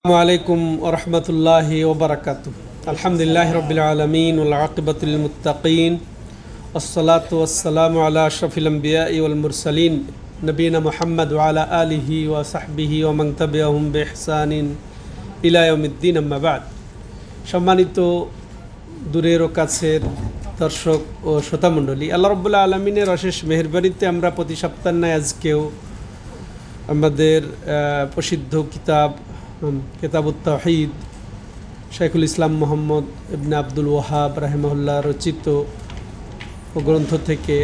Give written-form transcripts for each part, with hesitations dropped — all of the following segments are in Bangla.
আসসালামু আলাইকুম ওয়া রাহমাতুল্লাহি ওয়া বারাকাতুহু। আলহামদুলিল্লাহি রাব্বিল আলামিন ওয়াল আকিবাতুল লিল মুত্তাকিন ওয়াসসালাতু ওয়াসসালামু আলা আশরাফিল আমবিয়াই ওয়াল মুরসালিন নবিয়িনা মুহাম্মদ ওয়া আলা আলিহি ওয়া সাহবিহি ওয়া মান তাবিআহুম বিইহসানিন ইলা ইয়াউমিদ্দিন, আম্মা বা'দ। সম্মানিত দূরের ও কাছের দর্শক ও শ্রোতামণ্ডলী, আল্লাহ রাব্বুল আলামিনের অশেষ মেহেরবানিতে আমরা প্রতি সপ্তাহের ন্যায় আজকেও আমাদের প্রসিদ্ধ কিতাবুত তাওহীদ শাইখুল ইসলাম মুহাম্মদ ইবনে আব্দুল ওয়াহাব রাহিমাহুল্লাহ রচিত ও গ্রন্থ থেকে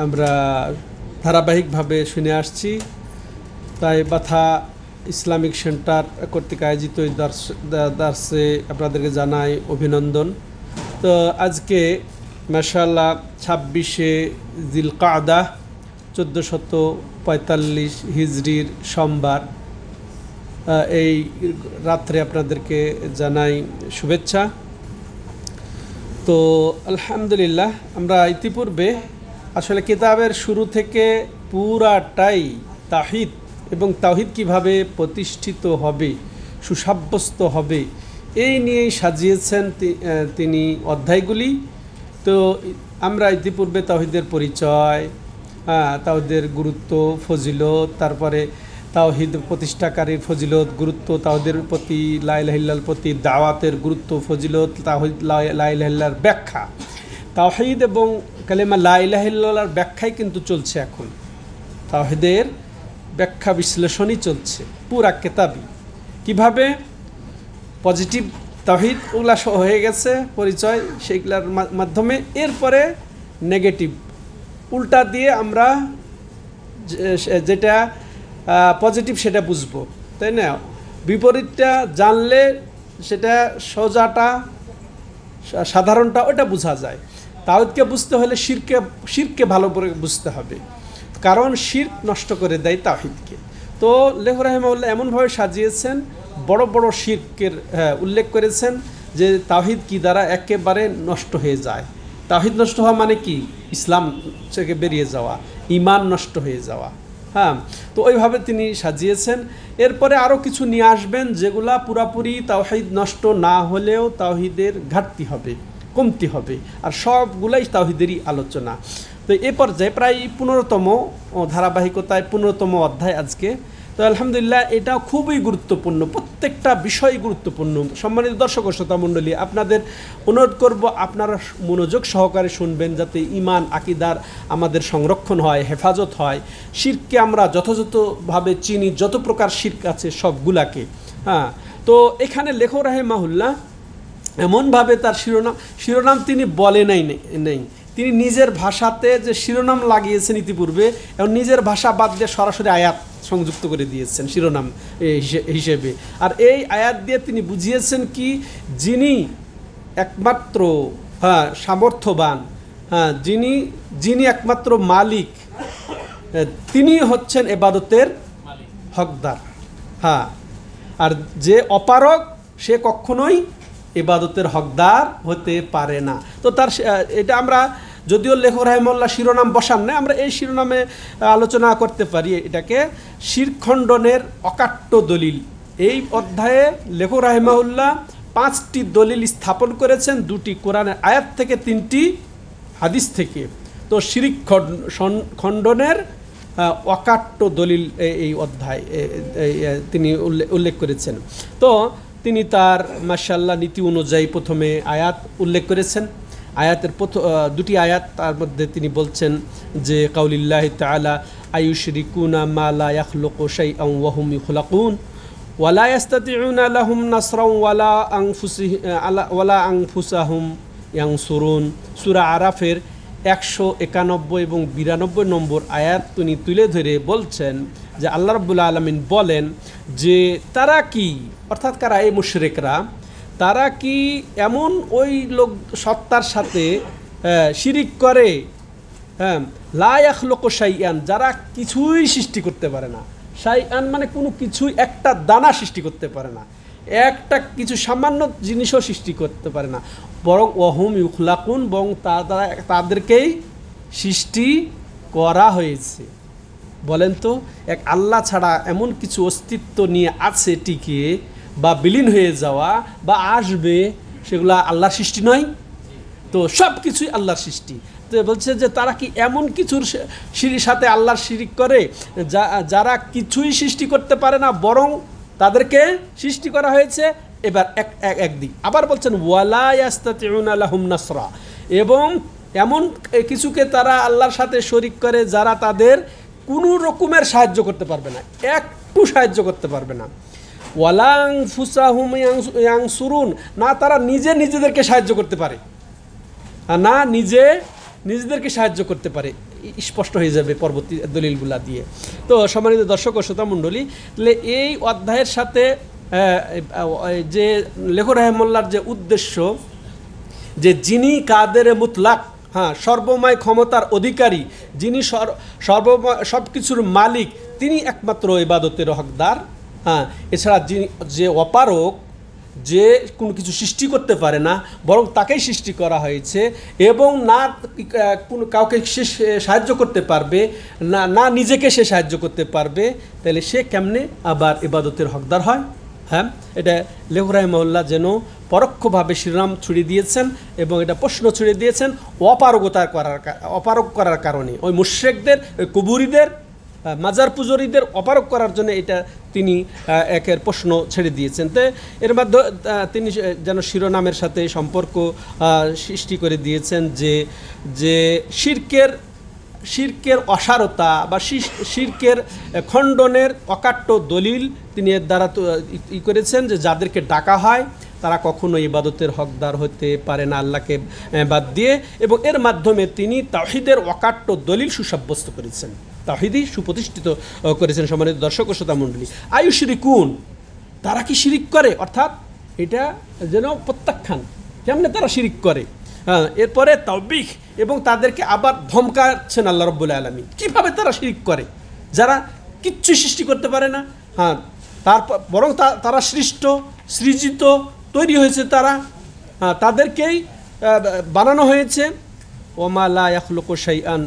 আমরা ধারাবাহিকভাবে শুনে আসছি। তাই বাথা ইসলামিক সেন্টার কর্তৃক আয়োজিত এই দার্সে আপনাদেরকে জানাই অভিনন্দন। তো আজকে মাশাআল্লাহ 26শে জিলকাদা 1445 হিজরির সোমবার, এই রাত্রে আপনাদেরকে জানাই শুভেচ্ছা। তো আলহামদুলিল্লাহ, আমরা ইতিপূর্বে আসলে কিতাবের শুরু থেকে পুরাটাই তাওহীদ এবং তাওহীদ কিভাবে প্রতিষ্ঠিত হবে, সুসাব্যস্ত হবে, এই নিয়েই সাজিয়েছেন তিনি অধ্যায়গুলি। তো আমরা ইতিপূর্বে তাওহীদের পরিচয়, তাওহীদের গুরুত্ব, ফজিলত, তারপরে তাওহীদ প্রতিষ্ঠাকারীর ফজিলত, গুরুত্ব, তাওহীদের প্রতি লা ইলাহা ইল্লাল্লাহর প্রতি দাওয়াতের গুরুত্ব, ফজিলত, তাওহীদ লা ইলাহা ইল্লাল্লাহর ব্যাখ্যা, তাওহীদ এবং কালেমা লা ইলাহা ইল্লাল্লাহর ব্যাখ্যাই কিন্তু চলছে এখন। তাওহীদের ব্যাখ্যা বিশ্লেষণই চলছে পুরা কিতাবই। কিভাবে পজিটিভ তাওহীদ ওগুলা হয়ে গেছে পরিচয়, সেইগুলার মাধ্যমে এরপরে নেগেটিভ উল্টা দিয়ে আমরা যেটা পজিটিভ সেটা বুঝবো, তাই না? বিপরীতটা জানলে সেটা সোজাটা সাধারণটা ওটা বোঝা যায়। তাওহীদকে বুঝতে হলে শিরকে ভালো করে বুঝতে হবে, কারণ শিরক নষ্ট করে দেয় তাওহীদকে। তো লেখক রাহিমাহুল্লাহ এমনভাবে সাজিয়েছেন, বড় বড় শিরকের উল্লেখ করেছেন যে তাওহীদ কি দ্বারা একেবারে নষ্ট হয়ে যায়। তাওহীদ নষ্ট হওয়া মানে কি? ইসলাম থেকে বেরিয়ে যাওয়া, ঈমান নষ্ট হয়ে যাওয়া। তো ওইভাবে তিনি সাজিয়েছেন। এরপরে আরও কিছু নিয়ে আসবেন যেগুলা পুরাপুরি তাওহীদ নষ্ট না হলেও তাওহীদের ঘাটতি হবে, কমতি হবে, আর সবগুলাই তাওহীদেরই আলোচনা। তো এ পর্যায়ে প্রায় 15তম ধারাবাহিকতায় 15তম অধ্যায় আজকে। তো আলহামদুলিল্লাহ, এটাও খুবই গুরুত্বপূর্ণ, প্রত্যেকটা বিষয় গুরুত্বপূর্ণ। সম্মানিত দর্শক ও শ্রোতা মণ্ডলী, আপনাদের অনুরোধ করব আপনারা মনোযোগ সহকারে শুনবেন, যাতে ঈমান আকীদার আমাদের সংরক্ষণ হয়, হেফাজত হয়। শিরককে আমরা যথাযথভাবে চিনি, যত প্রকার শিরক আছে সবগুলাকে। তো এখানে লেখক রাহিমাহুল্লাহ এমনভাবে তার শিরোনাম তিনি বলে নেই, তিনি নিজের ভাষাতে যে শিরোনাম লাগিয়েছেন ইতিপূর্বে, এবং নিজের ভাষা বাদ দিয়ে সরাসরি আয়াত সংযুক্ত করে দিয়েছেন শিরোনাম হিসেবে। আর এই আয়াত দিয়ে তিনি বুঝিয়েছেন কি, যিনি একমাত্র সামর্থ্যবান, যিনি একমাত্র মালিক, তিনি হচ্ছেন ইবাদতের হকদার। আর যে অপারগ সে কখনোই ইবাদতের হকদার হতে পারে না। তো তার এটা আমরা, যদিও লেখক রাহিমাহুল্লাহ শিরোনাম বসান না, আমরা এই শিরোনামে আলোচনা করতে পারি এটাকে শিরক খণ্ডনের অকাট্য দলিল। এই অধ্যায়ে লেখক রাহিমাহুল্লাহ 5টি দলিল স্থাপন করেছেন, 2টি কোরআনের আয়াত থেকে, 3টি হাদিস থেকে। তো শিরক খণ্ডনের অকাট্য দলিল এই অধ্যায় তিনি উল্লেখ করেছেন। তো তিনি তার মাশাআল্লাহ নীতি অনুযায়ী প্রথমে আয়াত উল্লেখ করেছেন। আয়াতের 2টি আয়াত, তার মধ্যে তিনি বলছেন যে কাউলিল্লাহি তাআলা আয়ুশরিকুনা মা লা ইয়াখলুকু শাইআন ওয়া হুম ইখলাকুন ওয়া লা ইস্তাতিউনা লাহুম নাসরান ওয়ালা আনফুসাহুম ইয়ানসুরুন। সূরা আরাফের 191 এবং 92 নম্বর আয়াত তিনি তুলে ধরে বলছেন যে আল্লাহ রাব্বুল আলামিন বলেন যে তারা কি, অর্থাৎ কারা? এই মুশরিকরা। তারা কি এমন ওই লোক সত্তার সাথে শিরিক করে, লা ইয়াখলুকু শাইআন, যারা কিছুই সৃষ্টি করতে পারে না। শাইআন মানে কোনো কিছুই, একটা দানা সৃষ্টি করতে পারে না, একটা কিছু সামান্য জিনিসও সৃষ্টি করতে পারে না, বরং ওয়াহুম ইখলাকুন, বরং তাদেরকেই সৃষ্টি করা হয়েছে। বলেন তো, এক আল্লাহ ছাড়া এমন কিছু অস্তিত্ব নিয়ে আছে টিকে বা বিলীন হয়ে যাওয়া বা আসবে, সেগুলা আল্লাহর সৃষ্টি নয়? তো সব কিছুই আল্লাহর সৃষ্টি। তো বলছে যে তারা কি এমন কিছুর সাথে আল্লাহর শিরিক করে যারা কিছুই সৃষ্টি করতে পারে না, বরং তাদেরকে সৃষ্টি করা হয়েছে। এবার একদিক আবার বলছেন ওয়ালা ইয়াস্তাতিউনা লাহুম নাসরা, এবং এমন কিছুকে তারা আল্লাহর সাথে শরিক করে যারা তাদের কোনো রকমের সাহায্য করতে পারবে না, একটু সাহায্য করতে পারবে না। ওয়ালাং ফুসাহুম ইয়ানসুরুন, না তারা নিজেদেরকে সাহায্য করতে পারে, না নিজেদেরকে সাহায্য করতে পারে। স্পষ্ট হয়ে যাবে পরবর্তী দলিলগুলা দিয়ে। তো সম্মানিত দর্শক ও শ্রোতা মণ্ডলী, তাহলে এই অধ্যায়ের সাথে যে লেখক রাহিমাহুল্লাহর যে উদ্দেশ্য, যে যিনি কাদের মুতলাক, হ্যাঁ, সর্বময় ক্ষমতার অধিকারী, যিনি সব কিছুর মালিক, তিনি একমাত্র ইবাদতের হকদার। হ্যাঁ, এছাড়া যে অপারক, যে কোনো কিছু সৃষ্টি করতে পারে না, বরং তাকেই সৃষ্টি করা হয়েছে, এবং না কোনো কাউকে সে সাহায্য করতে পারবে না নিজেকে সে সাহায্য করতে পারবে, তাহলে সে কেমনে আবার ইবাদতের হকদার হয়? হ্যাঁ, এটা লেখক রাহিমাহুল্লাহ যেন পরোক্ষভাবে শিরোনাম ছড়িয়ে দিয়েছেন, এবং এটা প্রশ্ন ছড়িয়ে দিয়েছেন অপারগ করার কারণে, ওই মুশরিকদের, ওই কুবুরিদের, মাজার পূজরীদের অপারগ করার জন্য এটা তিনি একের প্রশ্ন ছেড়ে দিয়েছেন। তো এর মাধ্যমে তিনি যেন শিরোনামের সাথে সম্পর্ক সৃষ্টি করে দিয়েছেন যে শিরকের অসারতা বা শিরকের খণ্ডনের অকাট্য দলিল তিনি এর দ্বারা করেছেন, যে যাদেরকে ডাকা হয় তারা কখনো ইবাদতের হকদার হতে পারে না আল্লাহকে বাদ দিয়ে, এবং এর মাধ্যমে তিনি তাওহীদের অকাট্য দলিল সুসাব্যস্ত করেছেন, তাওহীদই সুপ্রতিষ্ঠিত করেছেন। সম্মানিত দর্শক ও শ্রোতা মণ্ডলী, আয়ুশরিকুন, তারা কি শিরিক করে, অর্থাৎ এটা যেন প্রত্যাখ্যান, কেমনে তারা শিরিক করে। হ্যাঁ, এরপরে তাওবিখ, এবং তাদেরকে আবার ধমকাচ্ছেন আল্লাহ রাব্বুল আলামিন, কীভাবে তারা শিরিক করে, যারা কিচ্ছু সৃষ্টি করতে পারে না। হ্যাঁ, তারপর বরং তারা সৃজিত, তৈরি হয়েছে তারা, হ্যাঁ, তাদেরকেই বানানো হয়েছে। ওমা লা ইয়াখলুকু শাইআন,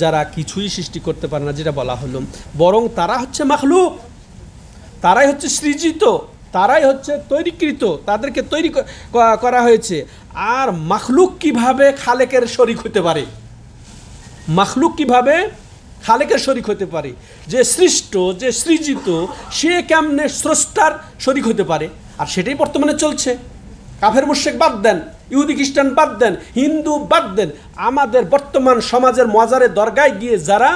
যারা কিছুই সৃষ্টি করতে পারে না, যেটা বলা হলো, বরং তারা হচ্ছে মাখলুক, তারাই হচ্ছে সৃজিত, তারাই হচ্ছে তৈরিকৃত, তাদেরকে তৈরি করা হয়েছে। আর মাখলুক কিভাবে খালেকের শরিক হতে পারে? মাখলুক কিভাবে খালেকের শরিক হতে পারে? যে সৃষ্ট, যে সৃজিত, সে কেমনে স্রষ্টার শরিক হতে পারে? আর সেটাই বর্তমানে চলছে। কাফের মুশরিক বাদ দেন, ইহুদি খ্রিস্টান বাদ দেন, হিন্দু বাদ দেন, আমাদের বর্তমান সমাজের মাজারে দরগায় গিয়ে যারা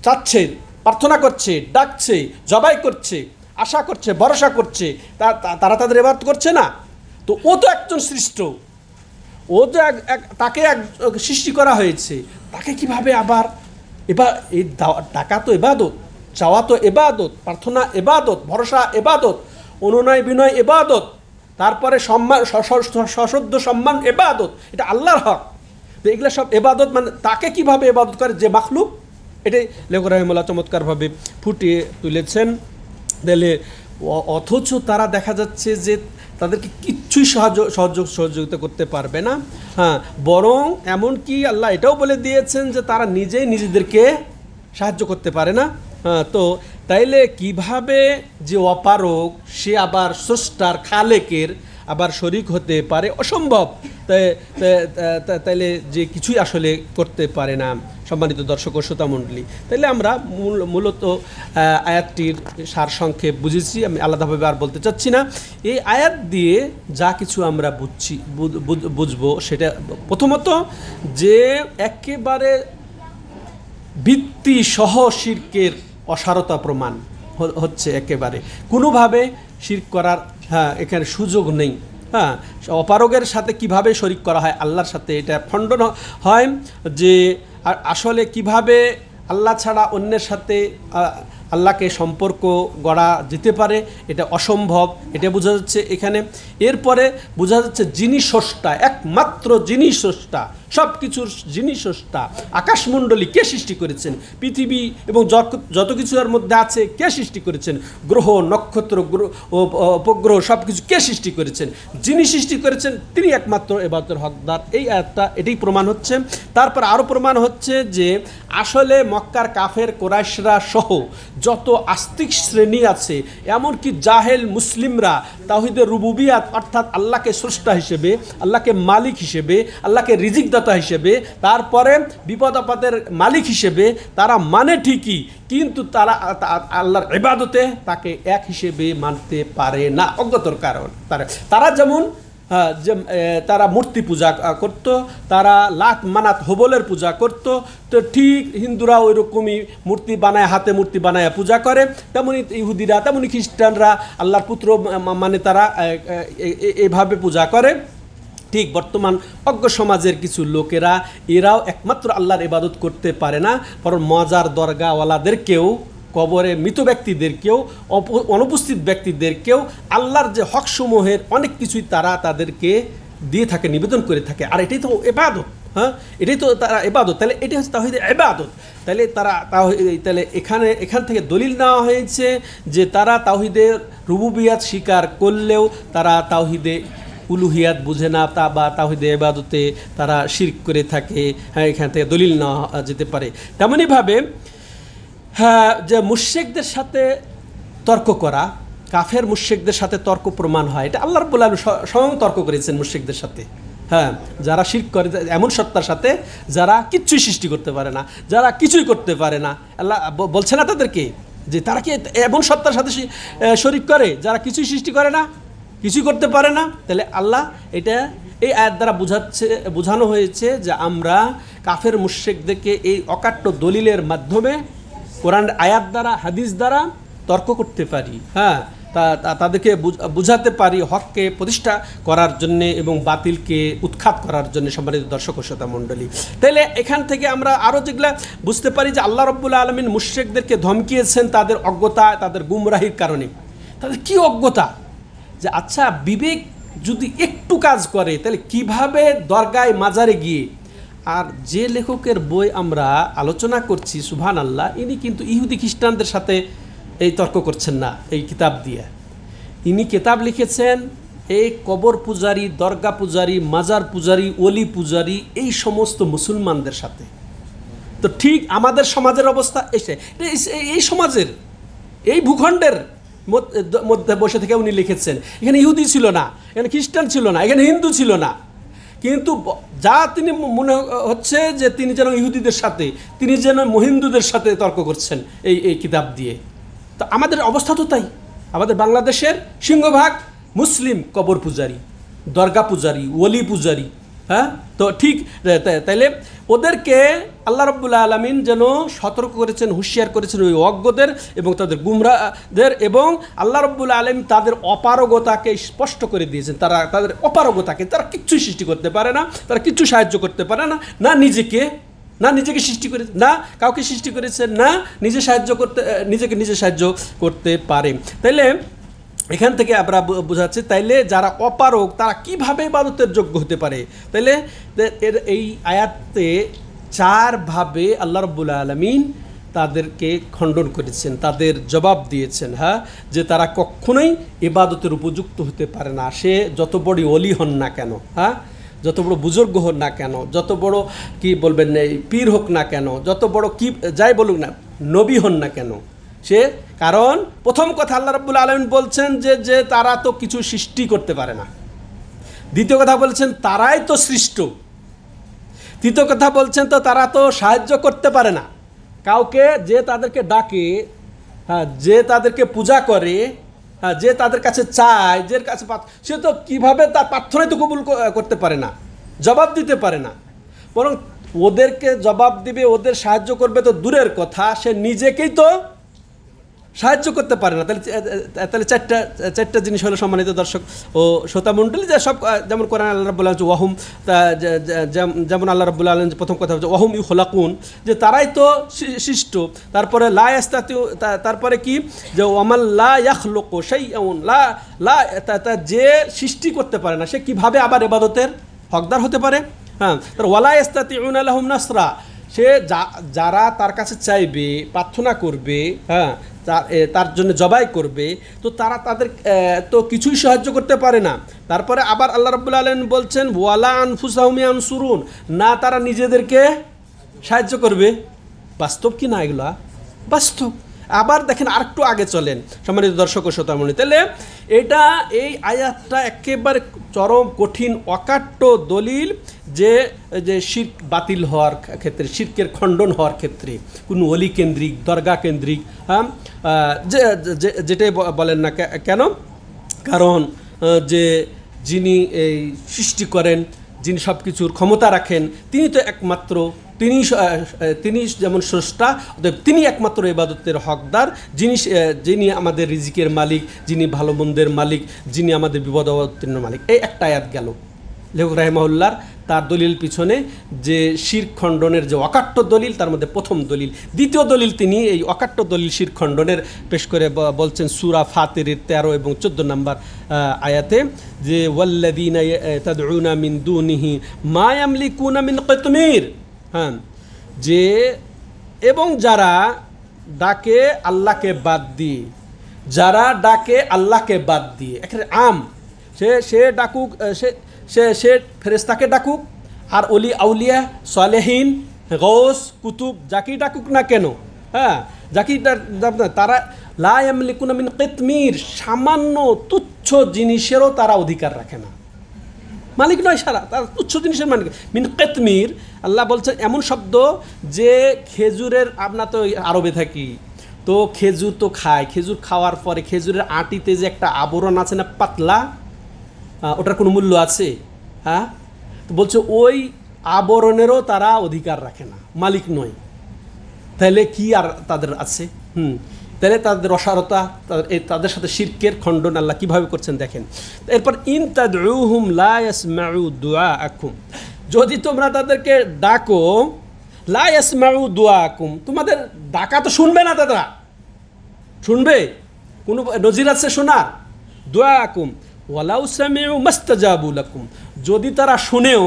চাচ্ছে, প্রার্থনা করছে, ডাকছে, জবাই করছে, আশা করছে, ভরসা করছে, তারা তাদের ইবাদত করছে না? তো ও তো একজন সৃষ্ট, ও তো তাকে সৃষ্টি করা হয়েছে, তাকে কিভাবে আবার এই ডাকা তো ইবাদত, চাওয়া তো ইবাদত, প্রার্থনা ইবাদত, ভরসা ইবাদত, অনুনয় বিনয় ইবাদত, তারপরে সম্মান, সশ্রদ্ধ সম্মান ইবাদত, এটা আল্লাহর হক। তো এগুলো সব ইবাদত, মানে তাকে কিভাবে ইবাদত করে যে মাখলুক, এটাই লেখক রাহিমাহুল্লাহ চমৎকারভাবে ফুটিয়ে তুলেছেন। তাহলে অথচ তারা দেখা যাচ্ছে যে তাদেরকে কিচ্ছুই সহযোগিতা করতে পারবে না। হ্যাঁ, বরং এমনকি আল্লাহ এটাও বলে দিয়েছেন যে তারা নিজেদেরকে সাহায্য করতে পারে না। হ্যাঁ, তো তাইলে কিভাবে যে অপারক সে আবার স্রষ্টার, খালেকের আবার শরিক হতে পারে? অসম্ভব। তাইলে যে কিছুই আসলে করতে পারে না। সম্মানিত দর্শক ও শ্রোতা মণ্ডলী, তাইলে আমরা মূলত আয়াতটির সারসংক্ষেপ বুঝেছি, আমি আলাদাভাবে আর বলতে চাচ্ছি না। এই আয়াত দিয়ে যা কিছু আমরা বুঝবো সেটা প্রথমত যে একেবারে ভিত্তি সহ শিরকের অসারতা প্রমাণ হচ্ছে, একেবারে কোনোভাবে শিরক করার এখানে সুযোগ নেই। হ্যাঁ, অপারগের সাথে কিভাবে শরিক করা হয় আল্লাহর সাথে, এটা খণ্ডন হয়। যে আসলে কিভাবে আল্লাহ ছাড়া অন্যের সাথে আল্লাহকে সম্পর্ক গড়া যেতে পারে, এটা অসম্ভব, এটা বোঝা যাচ্ছে এখানে। এরপরে বোঝা যাচ্ছে যিনি স্রষ্টা, একমাত্র যিনি স্রষ্টা, সব কিছুর যিনি স্রষ্টা, আকাশমণ্ডলী কে সৃষ্টি করেছেন, পৃথিবী এবং যত কিছুর মধ্যে আছে কে সৃষ্টি করেছেন, গ্রহ নক্ষত্র উপগ্রহ সব কিছু কে সৃষ্টি করেছেন, যিনি সৃষ্টি করেছেন তিনি একমাত্র ইবাদতের হকদার। এই আয়াতটা এটাই প্রমাণ হচ্ছে। তারপর আরও প্রমাণ হচ্ছে যে আসলে মক্কার কাফের কোরাইশরা সহ যত আস্তিক শ্রেণী আছে, এমনকি জাহেল মুসলিমরা তাওহীদের রুবুবিয়াত অর্থাৎ আল্লাহকে স্রষ্টা হিসেবে, আল্লাহকে মালিক হিসেবে, আল্লাহকে রিজিকদাতা হিসেবে, তারপরে বিপদ আপদের মালিক হিসেবে তারা মানে ঠিকই, কিন্তু তারা আল্লাহর ইবাদতে তাকে এক হিসেবে মানতে পারে না, অজ্ঞতার কারণ। তারা যেমন যে তারা মূর্তি পূজা করত, তারা লাত মানাত হবলের পূজা করত, তো ঠিক হিন্দুরা ওই রকমই মূর্তি বানায়, হাতে মূর্তি বানায় পূজা করে, তেমনি ইহুদিরা তেমনি খ্রিস্টানরা আল্লাহর পুত্র মানে তারা এভাবে পূজা করে। ঠিক বর্তমান অজ্ঞ সমাজের কিছু লোকেরা এরাও একমাত্র আল্লাহর ইবাদত করতে পারে না, বরং মজার দরগাওয়ালাদেরকেও, কবরে মৃত ব্যক্তিদেরকেও, অনুপস্থিত ব্যক্তিদেরকেও আল্লাহর যে হকসমূহের অনেক কিছুই তারা তাদেরকে দিয়ে থাকে, নিবেদন করে থাকে। আর এটাই তো ইবাদত, হ্যাঁ, এটাই তো তারা ইবাদত। তাহলে এটাই হচ্ছে তাওহীদের ইবাদত। তাহলে তাহলে এখান থেকে দলিল নেওয়া হয়েছে যে তারা তাওহীদের রুবুবিয়াত স্বীকার করলেও তারা তাওহীদে উলুহিয়াত বুঝে না, বা তাওহীদে ইবাদতে তারা শিরক করে থাকে। হ্যাঁ, এখান থেকে দলিল নেওয়া যেতে পারে। তেমনইভাবে হ্যাঁ, যে মুশরিকদের সাথে তর্ক করা, কাফের মুশরিকদের সাথে তর্ক প্রমাণ হয়, এটা আল্লাহ রাব্বুল আলামিন স্বয়ং তর্ক করেছেন মুশরিকদের সাথে। হ্যাঁ, যারা শিরক করে এমন সত্তার সাথে যারা কিচ্ছুই সৃষ্টি করতে পারে না, যারা কিছুই করতে পারে না, আল্লাহ বলছে না তাদেরকে যে তারা কি এমন সত্তার সাথে শরীক করে যারা কিছুই সৃষ্টি করে না, কিছুই করতে পারে না। তাহলে আল্লাহ এটা এই আয়াত দ্বারা বোঝানো হয়েছে যে আমরা কাফের মুশরিকদেরকে এই অকাট্য দলিলের মাধ্যমে, কোরআন আয়াত দ্বারা, হাদিস দ্বারা তর্ক করতে পারি। হ্যাঁ, তাদেরকে বুঝাতে পারি হককে প্রতিষ্ঠা করার জন্যে এবং বাতিলকে উৎখাত করার জন্য। সম্মানিত দর্শক ও শ্রোতা মণ্ডলী, তাহলে এখান থেকে আমরা আরও যেগুলা বুঝতে পারি যে আল্লাহ রাব্বুল আলামিন মুশরিকদেরকে ধমকিয়েছেন তাদের অজ্ঞতা, তাদের গুমরাহির কারণে। তাদের কি অজ্ঞতা যে আচ্ছা বিবেক যদি একটু কাজ করে তাহলে কিভাবে দরগায় মাজারে গিয়ে, আর যে লেখকের বই আমরা আলোচনা করছি সুবহানাল্লাহ, ইনি কিন্তু ইহুদি খ্রিস্টানদের সাথে এই তর্ক করছেন না এই কিতাব দিয়ে। ইনি কিতাব লিখেছেন এই কবর পূজারী, দরগা পূজারী, মাজার পূজারী, ওলি পূজারী এই সমস্ত মুসলমানদের সাথে। তো ঠিক আমাদের সমাজের অবস্থা এই সমাজের, এই ভূখণ্ডের মধ্যে বসে থেকে উনি লিখেছেন। এখানে ইহুদি ছিল না, এখানে খ্রিস্টান ছিল না, এখানে হিন্দু ছিল না, কিন্তু যা তিনি মনে হচ্ছে যে তিনি যেন ইহুদিদের সাথে, তিনি যেন হিন্দুদের সাথে তর্ক করছেন এই কিতাব দিয়ে। তো আমাদের অবস্থা তো তাই। আমাদের বাংলাদেশের সিংহভাগ মুসলিম কবর পূজারী, দরগা পূজারী, ওলি পূজারী। হ্যাঁ, তো ঠিক তাইলে ওদেরকে আল্লাহ রাব্বুল আলামিন যেন সতর্ক করেছেন, হুঁশিয়ার করেছেন ওই অজ্ঞদের এবং তাদের গুমরাহদের, এবং আল্লাহ রাব্বুল আলামিন তাদের অপারগতাকে স্পষ্ট করে দিয়েছেন। তাদের অপারগতাকে, তারা কিচ্ছুই সৃষ্টি করতে পারে না, তারা কিচ্ছু সাহায্য করতে পারে না, না নিজেকে সৃষ্টি করে, না কাউকে সৃষ্টি করেছে, না নিজে সাহায্য করতে পারে। তাইলে এখান থেকে আমরা বোঝাচ্ছি তাইলে যারা অপারগ তারা কিভাবে ইবাদতের যোগ্য হতে পারে। তাইলে এই আয়াতে চারভাবে আল্লাহ রাব্বুল আলামিন তাদেরকে খণ্ডন করেছেন, তাদের জবাব দিয়েছেন। হ্যাঁ, যে তারা কখনোই ইবাদতের উপযুক্ত হতে পারে না, সে যত বড় ওলি হন না কেন, হ্যাঁ, যত বড় বুজুর্গ হন না কেন, যত বড় কি বলবেন পীর হোক না কেন, যত বড় কি যাই বলুক না, নবী হন না কেন, সে কারণ প্রথম কথা আল্লাহ রাব্বুল আলামিন বলছেন যে তারা তো কিছু সৃষ্টি করতে পারে না। দ্বিতীয় কথা বলছেন তারাই তো সৃষ্ট। তৃতীয় কথা বলছেন তো তারা তো সাহায্য করতে পারে না কাউকে, যে তাদেরকে ডাকে, হ্যাঁ, যে তাদেরকে পূজা করে, হ্যাঁ, যে তাদের কাছে চায়, যে কাছে সে তো কীভাবে তার প্রার্থনাই তো কবুল করতে পারে না, জবাব দিতে পারে না। বরং ওদেরকে জবাব দিবে, ওদের সাহায্য করবে তো দূরের কথা, সে নিজেকেই তো সাহায্য করতে পারে না। তাহলে চারটা জিনিস হলো সম্মানিত দর্শক ও শ্রোতা মণ্ডলী, যে সব যেমন কোরআন আল্লাহ রাব্বুল আলামিন ওয়াহুম, যেমন আল্লাহ রাব্বুল আলামিন প্রথম কথা হচ্ছে ওয়াহুম ইউখলাকুন, যে তারাই তো সৃষ্ট। তারপরে লা ইয়াস্তাতিউ, তারপরে কি যে ওয়ামাল লা ইয়াখলুকু শাইআন, যে সৃষ্টি করতে পারে না সে কিভাবে আবার ইবাদতের হকদার হতে পারে। হ্যাঁ, তার ওয়ালা ইস্তাতিউনা লাহুম নাসরা, সে যারা তার কাছে চাইবে, প্রার্থনা করবে, হ্যাঁ, তার জন্য জবাই করবে, তো তারা তাদের তো কিছুই সাহায্য করতে পারে না। তারপরে আবার আল্লাহ রাব্বুল আলামিন বলছেন ওয়ালা আনফুসাহুম ইয়ানসুরুন, না তারা নিজেদেরকে সাহায্য করবে। বাস্তব কি না এগুলা? বাস্তব। আবার দেখেন আরেকটু আগে চলেন সম্মানিত দর্শক ও শ্রোতামণ্ডলী, তাহলে এটা এই আয়াতটা একেবারে চরম কঠিন অকাট্য দলিল যে যে শিরক বাতিল হওয়ার ক্ষেত্রে, শিরকের খণ্ডন হওয়ার ক্ষেত্রে, কোনো অলি কেন্দ্রিক, দরগা কেন্দ্রিক, হ্যাঁ, যেটাই বলেন না কেন, কারণ যে যিনি এই সৃষ্টি করেন, যিনি সব কিছুর ক্ষমতা রাখেন, তিনি তো একমাত্র, তিনি যেমন স্রষ্টা, তিনি একমাত্র ইবাদতের হকদার, যিনি আমাদের রিজিকের মালিক, যিনি ভালো মন্দের মালিক, যিনি আমাদের বিপদ অবতীর্ণ মালিক। এই একটা আয়াত গেল লেখক রাহিমাহুল্লাহর তার দলিল পিছনে, যে শিরক খণ্ডনের যে অকাট্য দলিল, তার মধ্যে প্রথম দলিল। দ্বিতীয় দলিল তিনি এই অকাট্য দলিল শিরক খণ্ডনের পেশ করে বলছেন সূরা ফাতিরের 13 এবং 14 নম্বর আয়াতে, যে ওয়াল্লাযীনা তাদউনা মিন দুনিহি মা ইয়ামলিকুনা মিন কিতমির, হ্যাঁ, যে এবং যারা ডাকে আল্লাহকে বাদ দিয়ে, যারা ডাকে আল্লাহকে বাদ দিয়ে, এখানে আম, সে ডাকুক, সে ফেরেশতাকে ডাকুক, আর অলি আউলিয়া সালেহীন গৌস কুতুব যাকেই ডাকুক না কেন, হ্যাঁ, যাকেই তারা লা ইয়ামলিকুনা মিন কিতমির, সামান্য তুচ্ছ জিনিসেরও তারা অধিকার রাখে না, মালিক নয়, সারা তার তুচ্ছ জিনিসের মালিক। মিন কিতমির আল্লাহ বলছেন এমন শব্দ যে খেজুরের, আমরা তো আরবে থাকি, তো খেজুর তো খায়, খেজুর খাওয়ার পরে খেজুরের আটিতে যে একটা আবরণ আছে না, পাতলা, ওটার কোনো মূল্য আছে? হ্যাঁ, তো বলছে ওই আবরণেরও তারা অধিকার রাখে না, মালিক নয়। তাহলে কি আর তাদের আছে? তাহলে তাদের অসারতা, তাদের সাথে শিরকের খণ্ডন আল্লাহ কীভাবে করছেন দেখেন। এরপর ইন তাদউহুম লা ইয়াসমাউ দুআআকুম, যদি তোমরা তাদেরকে ডাকো, লা ইয়াসমাউ দুআআকুম, তোমাদের ডাকা তো শুনবে না, তারা শুনবে? কোনো নজির আছে শোনার? দুআআকুম ওয়ালাউ সামিউ মাস্তাজাবু লাকুম, যদি তারা শুনেও,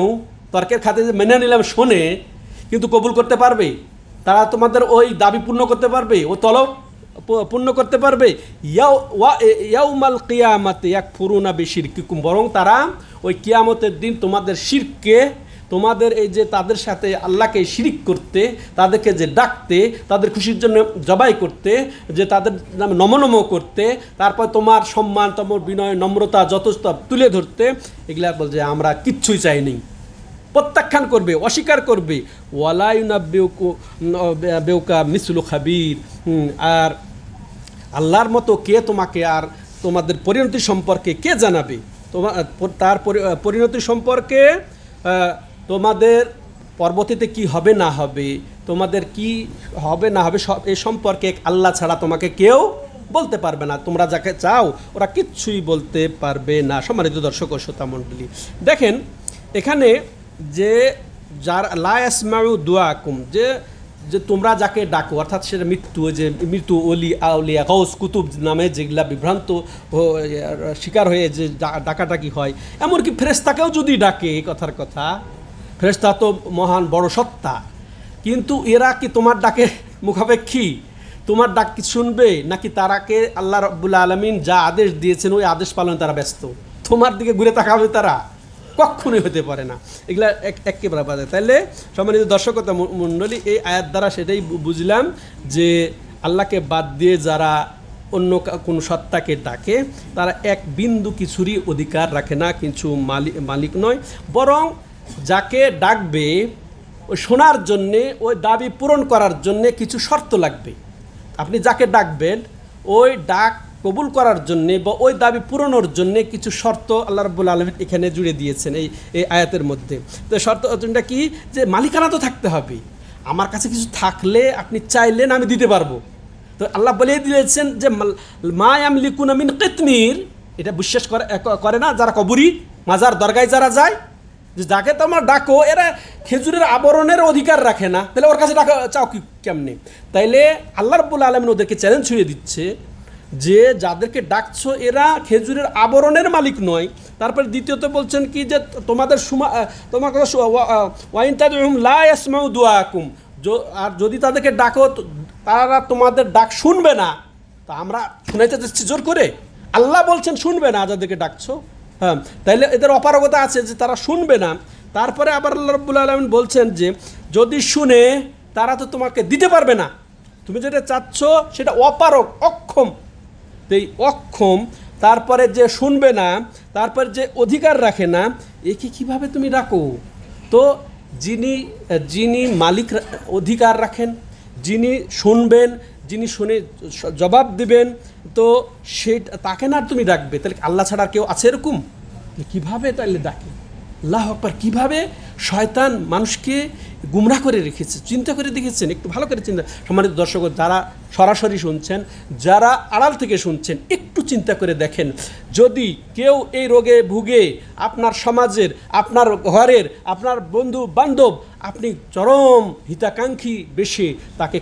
তর্কের খাতে মেনে নিলাম শোনে, কিন্তু কবুল করতে পারবে? তারা তোমাদের ওই দাবি পূর্ণ করতে পারবে? ও তলব পূর্ণ করতে পারবে? ইয়াউমাল কিয়ামাতে ইয়াকফুরুনা বিশিরকিকুম, বরং তারা ওই কিয়ামতের দিন তোমাদের শিরককে, তোমাদের এই যে তাদের সাথে আল্লাহকে শিরিক করতে, তাদেরকে যে ডাকতে, তাদের খুশির জন্য জবাই করতে, যে তাদের নামে নমনম করতে, তারপর তোমার সম্মান, তোমার বিনয়, নম্রতা যথেষ্ট তুলে ধরতে, এগুলা বলছে আমরা কিচ্ছুই চাইনি, প্রত্যাখ্যান করবে, অস্বীকার করবে। ওয়ালা ইউনাব্বিউকা মিসলু খাবির, আর আল্লাহর মতো কে তোমাকে আর তোমাদের পরিণতি সম্পর্কে কে জানাবে? তার পরিণতি সম্পর্কে, তোমাদের পরবর্তীতে কি হবে না হবে, তোমাদের কি হবে না হবে, সব এ সম্পর্কে আল্লাহ ছাড়া তোমাকে কেউ বলতে পারবে না। তোমরা যাকে চাও ওরা কিচ্ছুই বলতে পারবে না। সম্মানিত দর্শক ও শ্রোতা মণ্ডলী, দেখেন এখানে যে যার লা ইয়াসমাউ দুআকুম, যে তোমরা যাকে ডাকো, অর্থাৎ সেটা মৃত্যু অলি আউলিয়া গৌস কুতুব নামে যেগুলা বিভ্রান্ত শিকার হয়ে যে ডাকাডাকি হয়, এমনকি ফেরেশতাকেও যদি ডাকে, এই কথার কথা, ফেরেশতা তো মহান বড় সত্তা, কিন্তু এরা কি তোমার ডাকে মুখাপেক্ষী? তোমার ডাক কি শুনবে? নাকি তারাকে আল্লাহ রাব্বুল আলামিন যা আদেশ দিয়েছেন ওই আদেশ পালনে তারা ব্যস্ত? তোমার দিকে ঘুরে তাকাবে তারা? কখনোই হতে পারে না। এগুলা একেবারে বাজে। তাইলে সম্মানিত দর্শকতা মণ্ডলী, এই আয়াত দ্বারা সেটাই বুঝলাম যে আল্লাহকে বাদ দিয়ে যারা অন্য কোনো সত্তাকে ডাকে, তারা এক বিন্দু কিছুরই অধিকার রাখে না, কিছু মালিক নয়, বরং যাকে ডাকবে ওই শোনার জন্যে, ওই দাবি পূরণ করার জন্যে কিছু শর্ত লাগবে। আপনি যাকে ডাকবেন ওই ডাক কবুল করার জন্যে বা ওই দাবি পূরণের জন্যে কিছু শর্ত আল্লাহ রাব্বুল আলামিন এখানে জুড়ে দিয়েছেন এই আয়াতের মধ্যে। তো শর্তটা কি? যে মালিকানা তো থাকতে হবে, আমার কাছে কিছু থাকলে আপনি চাইলেন আমি দিতে পারবো। তো আল্লাহ বলে দিয়েছেন যে মা ইয়ামলিকুনা মিন কিতমির, এটা বিশ্বাস করে না যারা কবরি মাজার দরগায় যারা যায়, যে যাকে তোমার ডাকো এরা খেজুরের আবরণের অধিকার রাখে না, তাহলে ওর কাছে ডাকা চাও কি কেমনে? তাইলে আল্লাহ রাব্বুল আলামিন ওদেরকে চ্যালেঞ্জ ছুঁয়ে দিচ্ছে যে যাদেরকে ডাকছো এরা খেজুরের আবরণের মালিক নয়। তারপরে দ্বিতীয়ত বলছেন কি যে তোমাদের তোমাকে ওয়াইন তাদউহুম লা ইয়াসমাউ দুআকুম, আর যদি তাদেরকে ডাকো তারা তোমাদের ডাক শুনবে না। তা আমরা শুনাইতে যাচ্ছি জোর করে? আল্লাহ বলছেন শুনবে না যাদেরকে ডাকছো। হ্যাঁ, তাইলে এদের অপারগতা আছে যে তারা শুনবে না। তারপরে আবার আল্লাহ রাব্বুল আলামিন বলছেন যে যদি শুনে তারা তো তোমাকে দিতে পারবে না, তুমি যেটা চাচ্ছ সেটা অপারগ, অক্ষম। তো এই অক্ষম, তারপরে যে শুনবে না, তারপরে যে অধিকার রাখে না, একে কিভাবে তুমি রাখো? তো যিনি মালিক অধিকার রাখেন, যিনি শুনবেন, যিনি শুনে জবাব দিবেন, তো তাকে না তুমি ডাকবে? তাহলে আল্লাহ ছাড়া আর কেউ আছে এরকম? কিভাবে তাহলে ডাকে? আল্লাহু আকবার! কিভাবে শয়তান মানুষকে গুমরাহ করে রেখেছে, চিন্তা করে দেখেছেন? একটু ভালো করে চিন্তা, সম্মানিত দর্শক যারা সরাসরি শুনছেন, যারা আড়াল থেকে শুনছেন, একটু চিন্তা করে দেখেন, যদি কেউ এই রোগে ভুগে আপনার সমাজের, আপনার ঘরের, আপনার বন্ধু বান্ধব, আপনি চরম হিতাকাঙ্ক্ষী বেশি, তাকে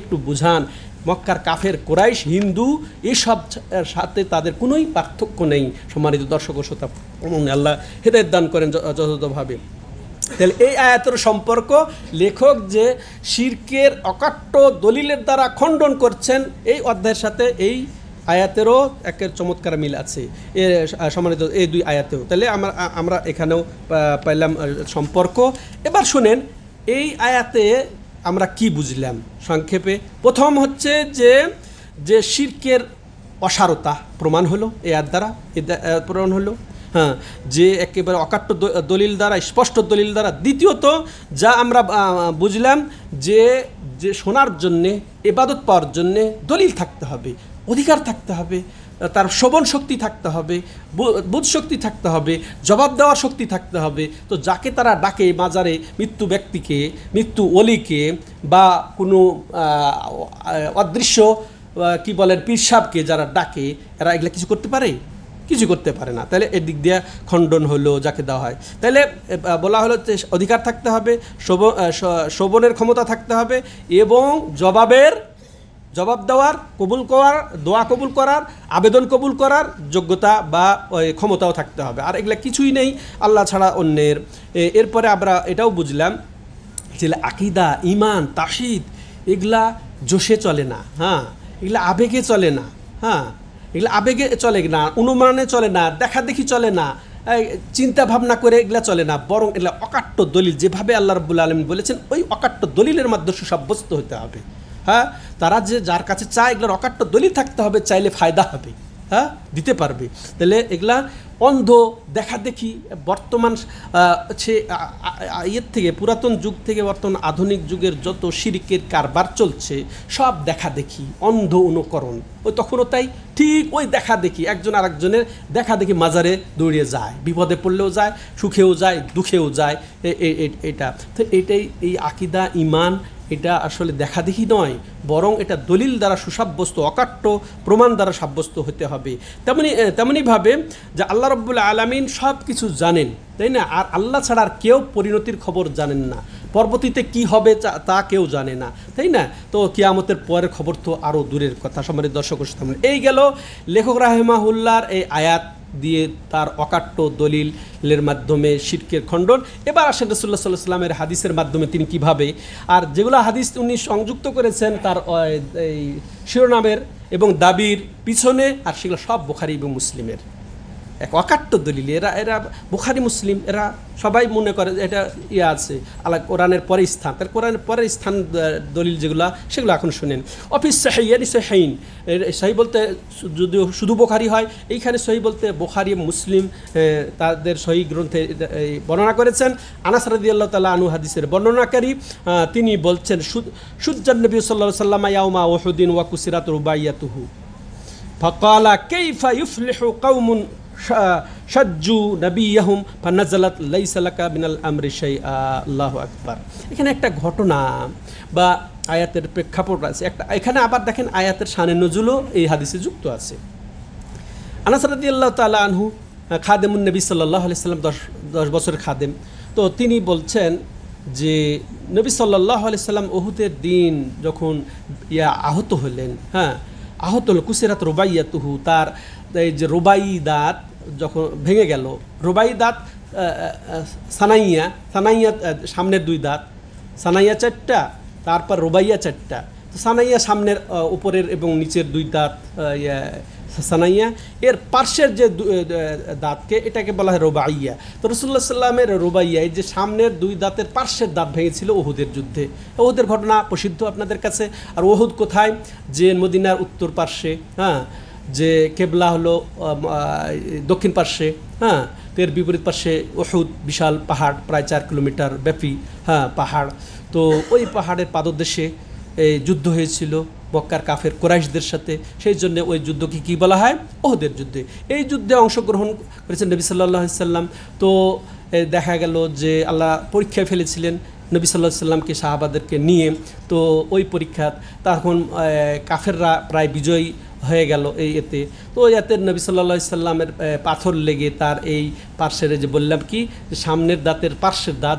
একটু বুঝান। মক্কার কাফের, কুরাইশ, হিন্দু, এসব সাথে তাদের কোনোই পার্থক্য নেই। সম্মানিত দর্শক ও শ্রোতা, আল্লাহ হেদায়েত দান করেন যথাযথভাবে। তাহলে এই আয়াতের সম্পর্ক লেখক যে শিরকের অকাট্য দলিলের দ্বারা খণ্ডন করছেন, এই অধ্যায়ের সাথে এই আয়াতেরও একের চমৎকার মিল আছে, সম্মানিত এই দুই আয়াতেও। তাহলে আমরা এখানেও পাইলাম সম্পর্ক। এবার শুনেন এই আয়াতে আমরা কি বুঝলাম সংক্ষেপে। প্রথম হচ্ছে যে শিরকের অসারতা প্রমাণ হলো এই আয়াত দ্বারা, প্রমাণ হলো, হ্যাঁ, যে একেবারে অকাট্য দলিল দ্বারা, স্পষ্ট দলিল দ্বারা। দ্বিতীয়ত যা আমরা বুঝলাম যে শোনার জন্যে, ইবাদত পাওয়ার জন্যে দলিল থাকতে হবে, অধিকার থাকতে হবে, তার শ্রবণ শক্তি থাকতে হবে, বুধ শক্তি থাকতে হবে, জবাব দেওয়ার শক্তি থাকতে হবে। তো যাকে তারা ডাকে মাজারে, মৃত্যু ব্যক্তিকে, মৃত্যু অলিকে, বা কোনো অদৃশ্য কি বলেন পীর সাহেবকে যারা ডাকে, এরা এগুলা কিছু করতে পারে? কিছু করতে পারে না। তাহলে এদিক দিয়ে খণ্ডন হলো যাকে দেওয়া হয়। তাহলে বলা হলো যে অধিকার থাকতে হবে, শ্রবণের ক্ষমতা থাকতে হবে, এবং জবাব দেওয়ার, কবুল করার, দোয়া কবুল করার, আবেদন কবুল করার যোগ্যতা বা ক্ষমতাও থাকতে হবে। আর এগুলা কিছুই নেই আল্লাহ ছাড়া অন্যের। এরপরে আমরা এটাও বুঝলাম যে আকীদা, ঈমান, তাওহীদ এগুলা জোশে চলে না, হ্যাঁ, এগুলা আবেগে চলে না, হ্যাঁ, এগুলো আবেগে চলে না, অনুমানে চলে না, দেখা দেখি চলে না, চিন্তা ভাবনা করে এগুলা চলে না, বরং এগুলা অকাট্য দলিল, যেভাবে আল্লাহ রাব্বুল আলামিন বলেছেন ওই অকাট্য দলিলের মাধ্যমে সুসাব্যস্ত হতে হবে। হ্যাঁ, তারা যে যার কাছে চায় এগুলোর অকাট্য দলিল থাকতে হবে, চাইলে ফায়দা হবে, হ্যাঁ, দিতে পারবে। তাহলে এগুলা অন্ধ দেখা দেখি, বর্তমান ইয়ের থেকে, পুরাতন যুগ থেকে বর্তমান আধুনিক যুগের যত শিরকের কারবার চলছে, সব দেখা দেখি, অন্ধ অনুকরণ। ওই তখনও তাই, ঠিক ওই দেখা দেখি, একজন আরেকজনের দেখা দেখি মাজারে দৌড়িয়ে যায়, বিপদে পড়লেও যায়, সুখেও যায়, দুঃখেও যায়। এটা তো এটাই এই আকীদা, ঈমান, এটা আসলে দেখা দেখি নয়, বরং এটা দলিল দ্বারা সুসাব্যস্ত, অকাট্য প্রমাণ দ্বারা সাব্যস্ত হতে হবে। তেমনিভাবে যে আল্লাহ রাব্বুল আলামিন সব কিছু জানেন, তাই না? আর আল্লাহ ছাড়া আর কেউ পরিণতির খবর জানেন না, পরবর্তীতে কি হবে তা কেউ জানে না, তাই না? তো কিয়ামতের পরের খবর তো আরও দূরের কথা। সম্মানিত দর্শক, এই গেল লেখক রাহিমাহুল্লাহর এই আয়াত দিয়ে তার অকাট্য দলিলের মাধ্যমে শিরকের খণ্ডন। এবার আসেন রাসূলুল্লাহ সাল্লাল্লাহু আলাইহি ওয়াসাল্লামের হাদিসের মাধ্যমে তিনি কিভাবে, আর যেগুলো হাদিস উনি সংযুক্ত করেছেন তার এই শিরোনামের এবং দাবির পিছনে, আর সেগুলো সব বুখারী এবং মুসলিমের এক অকাট্য দলিল। এরা বুখারী মুসলিম, এরা সবাই মনে করে এটা আছে আল্লাহ কোরআনের পরে স্থান, তার কোরআনের পরের স্থান দলিল যেগুলো, সেগুলো এখন শুনেন। অফিস সাহিয়ানি সাহিন, সহি বলতে যদিও শুধু বুখারী হয়, এইখানে সহি বলতে বুখারী মুসলিম তাদের সহি গ্রন্থে বর্ণনা করেছেন। আনাস রাদিয়াল্লাহু তাআলা আনহু হাদিসের বর্ণনাকারী, তিনি বলছেন সুজ্জান নবী সাল্লাল্লাহু আলাইহি ওয়াসাল্লাম ইয়াউমা উহুদিন ওয়া কুসিরাত রুবাইয়াতুহু ফাকালা কাইফা ইফলিহু কওমুন সাজ্জু নবিয়াহুম ফানাজালাত লাইসা লাকা মিনাল আমরি শাইআ। আল্লাহু আকবার। এখানে একটা ঘটনা বা আয়াতের প্রেক্ষাপট আছে একটা। এখানে আবার দেখেন আয়াতের শানে নজুলও এই হাদিসে যুক্ত আছে। আনাস রাদিয়াল্লাহু তাআলা আনহু খাদেমুন নবী সাল্লাল্লাহু আলাইহি সাল্লাম, 10 বছরের খাদেম। তো তিনি বলছেন যে নবী সাল্লাল্লাহু আলাইহি সাল্লাম উহুদের দিন যখন আহত হলেন, হ্যাঁ, আহত হলো, কুসিরাত রুবাইয়াতুহু, তার এই যে রুবাই দাঁত যখন ভেঙে গেল, রুবাই দাঁত সানাইয়া, সানাইয়া সামনের 2 দাঁত, সানাইয়া 4টা, তারপর রুবাইয়া 4টা। তো সানাইয়া সামনের উপরের এবং নিচের 2 দাঁত সানাইয়া, এর পার্শ্বের যে দাঁতকে এটাকে বলা হয় রুবাইয়া। তো রাসূলুল্লাহ সাল্লামের রুবাইয়া, এই যে সামনের 2 দাঁতের পার্শ্বের দাঁত ভেঙেছিল উহুদের যুদ্ধে। উহুদের ঘটনা প্রসিদ্ধ আপনাদের কাছে। আর উহুদ কোথায়? যে মদিনার উত্তর পার্শ্বে, হ্যাঁ, যে কেবলা হলো দক্ষিণ পার্শ্বে, হ্যাঁ, এর বিপরীত পার্শ্বে উহুদ, বিশাল পাহাড়, প্রায় 4 কিলোমিটার ব্যাপী, হ্যাঁ, পাহাড়। তো ওই পাহাড়ের পাদদেশে এই যুদ্ধ হয়েছিল মক্কার কাফের কুরাইশদের সাথে। সেই জন্য ওই যুদ্ধকে কী বলা হয়? উহুদের যুদ্ধে। এই যুদ্ধে অংশগ্রহণ করেছেন নবী সাল্লাল্লাহু আলাইহি সাল্লাম। তো দেখা গেল যে আল্লাহ পরীক্ষায় ফেলেছিলেন নবী সাল্লাল্লাহু আলাইহি সাল্লামকে, সাহাবাদেরকে নিয়ে। তো ওই পরীক্ষা তখন কাফেররা প্রায় বিজয়ী হয়ে গেল এই এতে। তো এতে নবী সাল্লাল্লাহু আলাইহি সাল্লামের পাথর লেগে তার এই পার্শ্বের, যে বললাম কি, সামনের দাঁতের পার্শ্বের দাঁত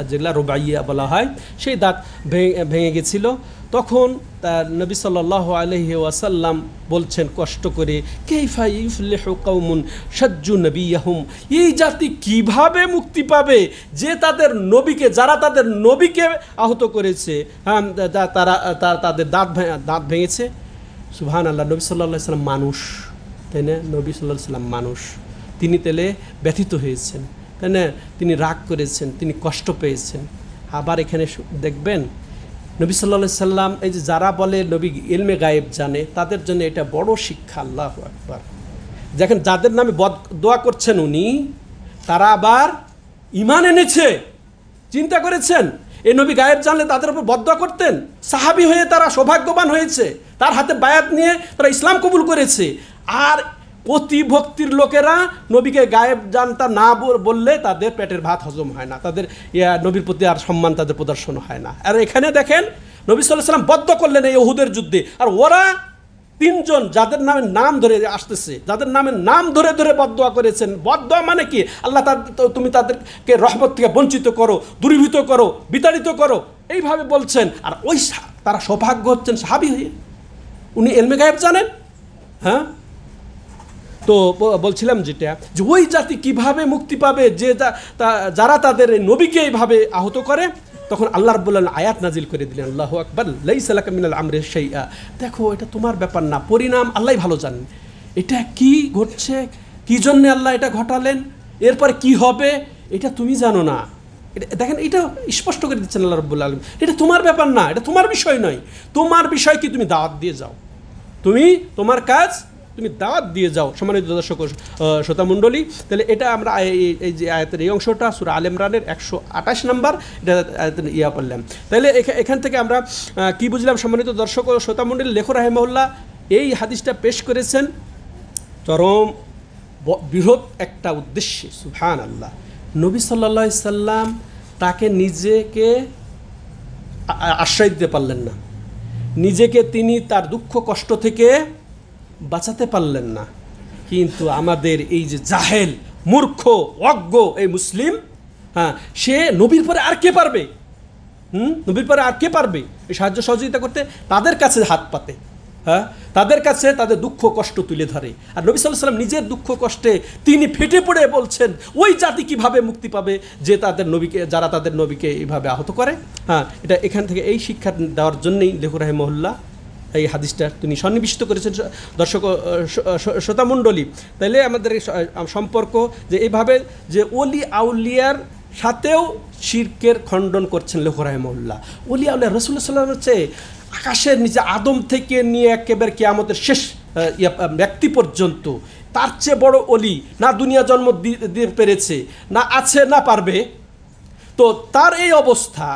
যেগুলা রুবাইয়া বলা হয়, সেই দাঁত ভেঙে গেছিল। তখন তার নবী সাল্লাল্লাহু আলাইহি ওয়াসাল্লাম বলছেন কষ্ট করে, কাইফা ইউফলিহু কওমুন শাজ্জু নবিয়াহুম, এই জাতি কিভাবে মুক্তি পাবে যে তাদের নবীকে, যারা তাদের নবীকে আহত করেছে, হ্যাঁ, তারা তাদের দাঁত ভেঙেছে। সুবহানাল্লাহ। নবী সাল্লাল্লাহু আলাইহি সাল্লাম মানুষ, তাই না? নবী সাল্লাল্লাহু আলাইহি সাল্লাম মানুষ, তিনি তেলে ব্যথিত হয়েছেন, তাই না? তিনি রাগ করেছেন, তিনি কষ্ট পেয়েছেন। আবার এখানে দেখবেন নবী সাল্লাল্লাহু আলাইহি সাল্লাম, এই যে যারা বলে নবী ইলমে গায়েব জানে, তাদের জন্য এটা বড় শিক্ষা। আল্লাহু আকবার। দেখেন, যাদের নামে দোয়া করছেন উনি, তারা আবার ঈমান এনেছে। চিন্তা করেছেন, এই নবী গায়েব জানলে তাদের উপর বদদোয়া করতেন? সাহাবী হয়ে তারা সৌভাগ্যবান হয়েছে, তার হাতে বায়াত নিয়ে তারা ইসলাম কবুল করেছে। আর প্রতিভক্তির লোকেরা নবীকে গায়েব জানতা না বললে তাদের পেটের ভাত হজম হয় না, তাদের নবীর প্রতি আর সম্মান তাদের প্রদর্শন হয় না। আর এখানে দেখেন নবী সাল্লাল্লাহু আলাইহি সাল্লাম বদদোয়া করলেন এই উহুদের যুদ্ধে, আর ওরা 3 জন যাদের নামে নাম ধরে আসতেছে, যাদের নামে নাম ধরে ধরে বদদোয়া করেছেন। বদদোয়া মানে কি? আল্লাহ তুমি তাদেরকে রহমত থেকে বঞ্চিত করো, দূরীভূত করো, বিতাড়িত করো, এইভাবে বলছেন। আর ওই তারা সৌভাগ্য হচ্ছেন সাহাবী হয়ে, উনি ইলমে গায়েব জানেন। হ্যাঁ, তো বলছিলাম যেটা, যে ওই জাতি কিভাবে মুক্তি পাবে যে যারা তাদের নবীকে এইভাবে আহত করে। তখন আল্লাহ রাব্বুল আলামিন আয়াত নাজিল করে দিলেন, আল্লাহু আকবার, লাইসা লাকা মিনাল আমরি শাইআ। দেখো, এটা তোমার ব্যাপার না, পরিণাম আল্লাহই ভালো জানেন। এটা কি ঘটছে, কি জন্য আল্লাহ এটা ঘটালেন, এরপর কি হবে, এটা তুমি জানো না। দেখেন, এটা স্পষ্ট করে দিচ্ছেন আল্লাহ রাব্বুল আলামিন। এটা তোমার ব্যাপার না, এটা তোমার বিষয় নয়। তোমার বিষয় কি? তুমি দাওয়াত দিয়ে যাও, তোমার কাজ, তুমি দাওয়াত দিয়ে যাও। সম্মানিত দর্শক শ্রোতামণ্ডলী, তাহলে এটা আমরা এই যে আয়াতের এই অংশটা সূরা আলে ইমরানের 128 নম্বর এটা পড়লাম। তাহলে এখান থেকে আমরা কি বুঝলাম? সম্মানিত দর্শক ও শ্রোতামণ্ডলী, লেখক রাহিমাহুল্লাহ এই হাদিসটা পেশ করেছেন চরম বৃহৎ একটা উদ্দেশ্যে। সুবহানাল্লাহ। নবী সাল্লাল্লাহু আলাইহি সাল্লাম তাকে নিজেকে আশ্রয় দিতে পারলেন না, নিজেকে তিনি তার দুঃখ কষ্ট থেকে বাঁচাতে পারলেন না। কিন্তু আমাদের এই যে জাহেল, মূর্খ, অজ্ঞ এই মুসলিম, হ্যাঁ, সে নবীর পরে আর কে পারবে? নবীর পরে আর কে পারবে এই সাহায্য সহযোগিতা করতে? তাদের কাছে হাত পাতে, হ্যাঁ, তাদের কাছে তাদের দুঃখ কষ্ট তুলে ধরে। আর নবী সাল্লাল্লাহু আলাইহি ওয়াসাল্লাম নিজের দুঃখ কষ্টে তিনি ফেটে পড়ে বলছেন, ওই জাতি কিভাবে মুক্তি পাবে যে যারা তাদের নবীকে এইভাবে আহত করে। হ্যাঁ, এটা এখান থেকে এই শিক্ষা দেওয়ার জন্যই লেখক রাহিমাহুল্লাহ এই হাদিসটা তিনি সন্নিবেশিত করেছেন। দর্শক শ্রোতামণ্ডলী, তাইলে আমাদের সম্পর্ক যে এইভাবে যে ওলি আউলিয়ার সাথেও শিরকের খণ্ডন করছেন লেখক রাহিমাহুল্লাহ। ওলি আউলিয়া রাসূলুল্লাহ সাল্লাল্লাহু আলাইহি ওয়াসাল্লাম হচ্ছে আকাশের নিচে আদম থেকে নিয়ে একেবারে কিয়ামতের শেষ ব্যক্তি পর্যন্ত তার চেয়ে বড় ওলি না দুনিয়া জন্ম দিতে পেরেছে, না আছে, না পারবে। তো তার এই অবস্থা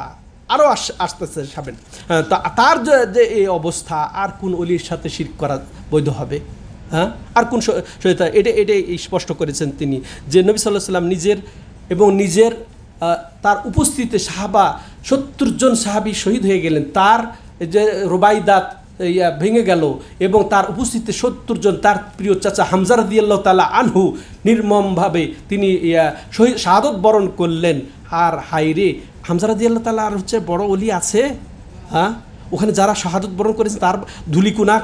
আরও আসতেছে সাবেন, তার যে এই অবস্থা, আর কোন ওলির সাথে শিরক করা বৈধ হবে? হ্যাঁ, আর কোন এটাই স্পষ্ট করেছেন তিনি, যে নবী সাল্লাল্লাহু আলাইহি ওয়াসাল্লাম নিজের তার উপস্থিতিতে 70 জন সাহাবী শহীদ হয়ে গেলেন। তার যে রুবাই দাঁত ভেঙে গেল এবং তার উপস্থিতিতে 70 জন, তার প্রিয় চাচা হামজা রাদিয়াল্লাহু তাআলা আনহু নির্মমভাবে তিনি শাহাদত বরণ করলেন। আর হায়রে, হামজা রাদিয়াল্লাহু তাআলা আর হচ্ছে বড় ওলি আছে? হ্যাঁ, ওখানে যারা শাহাদত বরণ করেছে তার ধুলিকুনা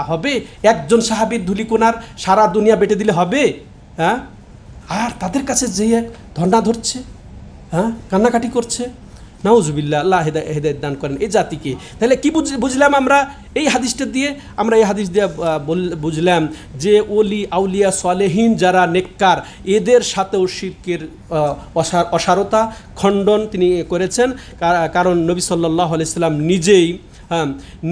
হবে? একজন সাহাবীর ধুলিকুনার সারা দুনিয়া বেটে দিলে হবে? হ্যাঁ, আর তাদের কাছে যে এক ধর্ণা ধরছে, হ্যাঁ, কান্নাকাটি করছে। নাউজুবিল্লাহ, আল্লাহ হেদায়েত দান করেন এই জাতিকে। তাহলে কি বুঝলাম আমরা এই হাদিসটা দিয়ে? আমরা এই হাদিস দিয়ে বুঝলাম যে ওলি আউলিয়া সালেহীন যারা নেককার, এদের সাথেও শিরকের অসারতা খণ্ডন তিনি করেছেন। কারণ নবী সাল্লাল্লাহু আলাইহি সাল্লাম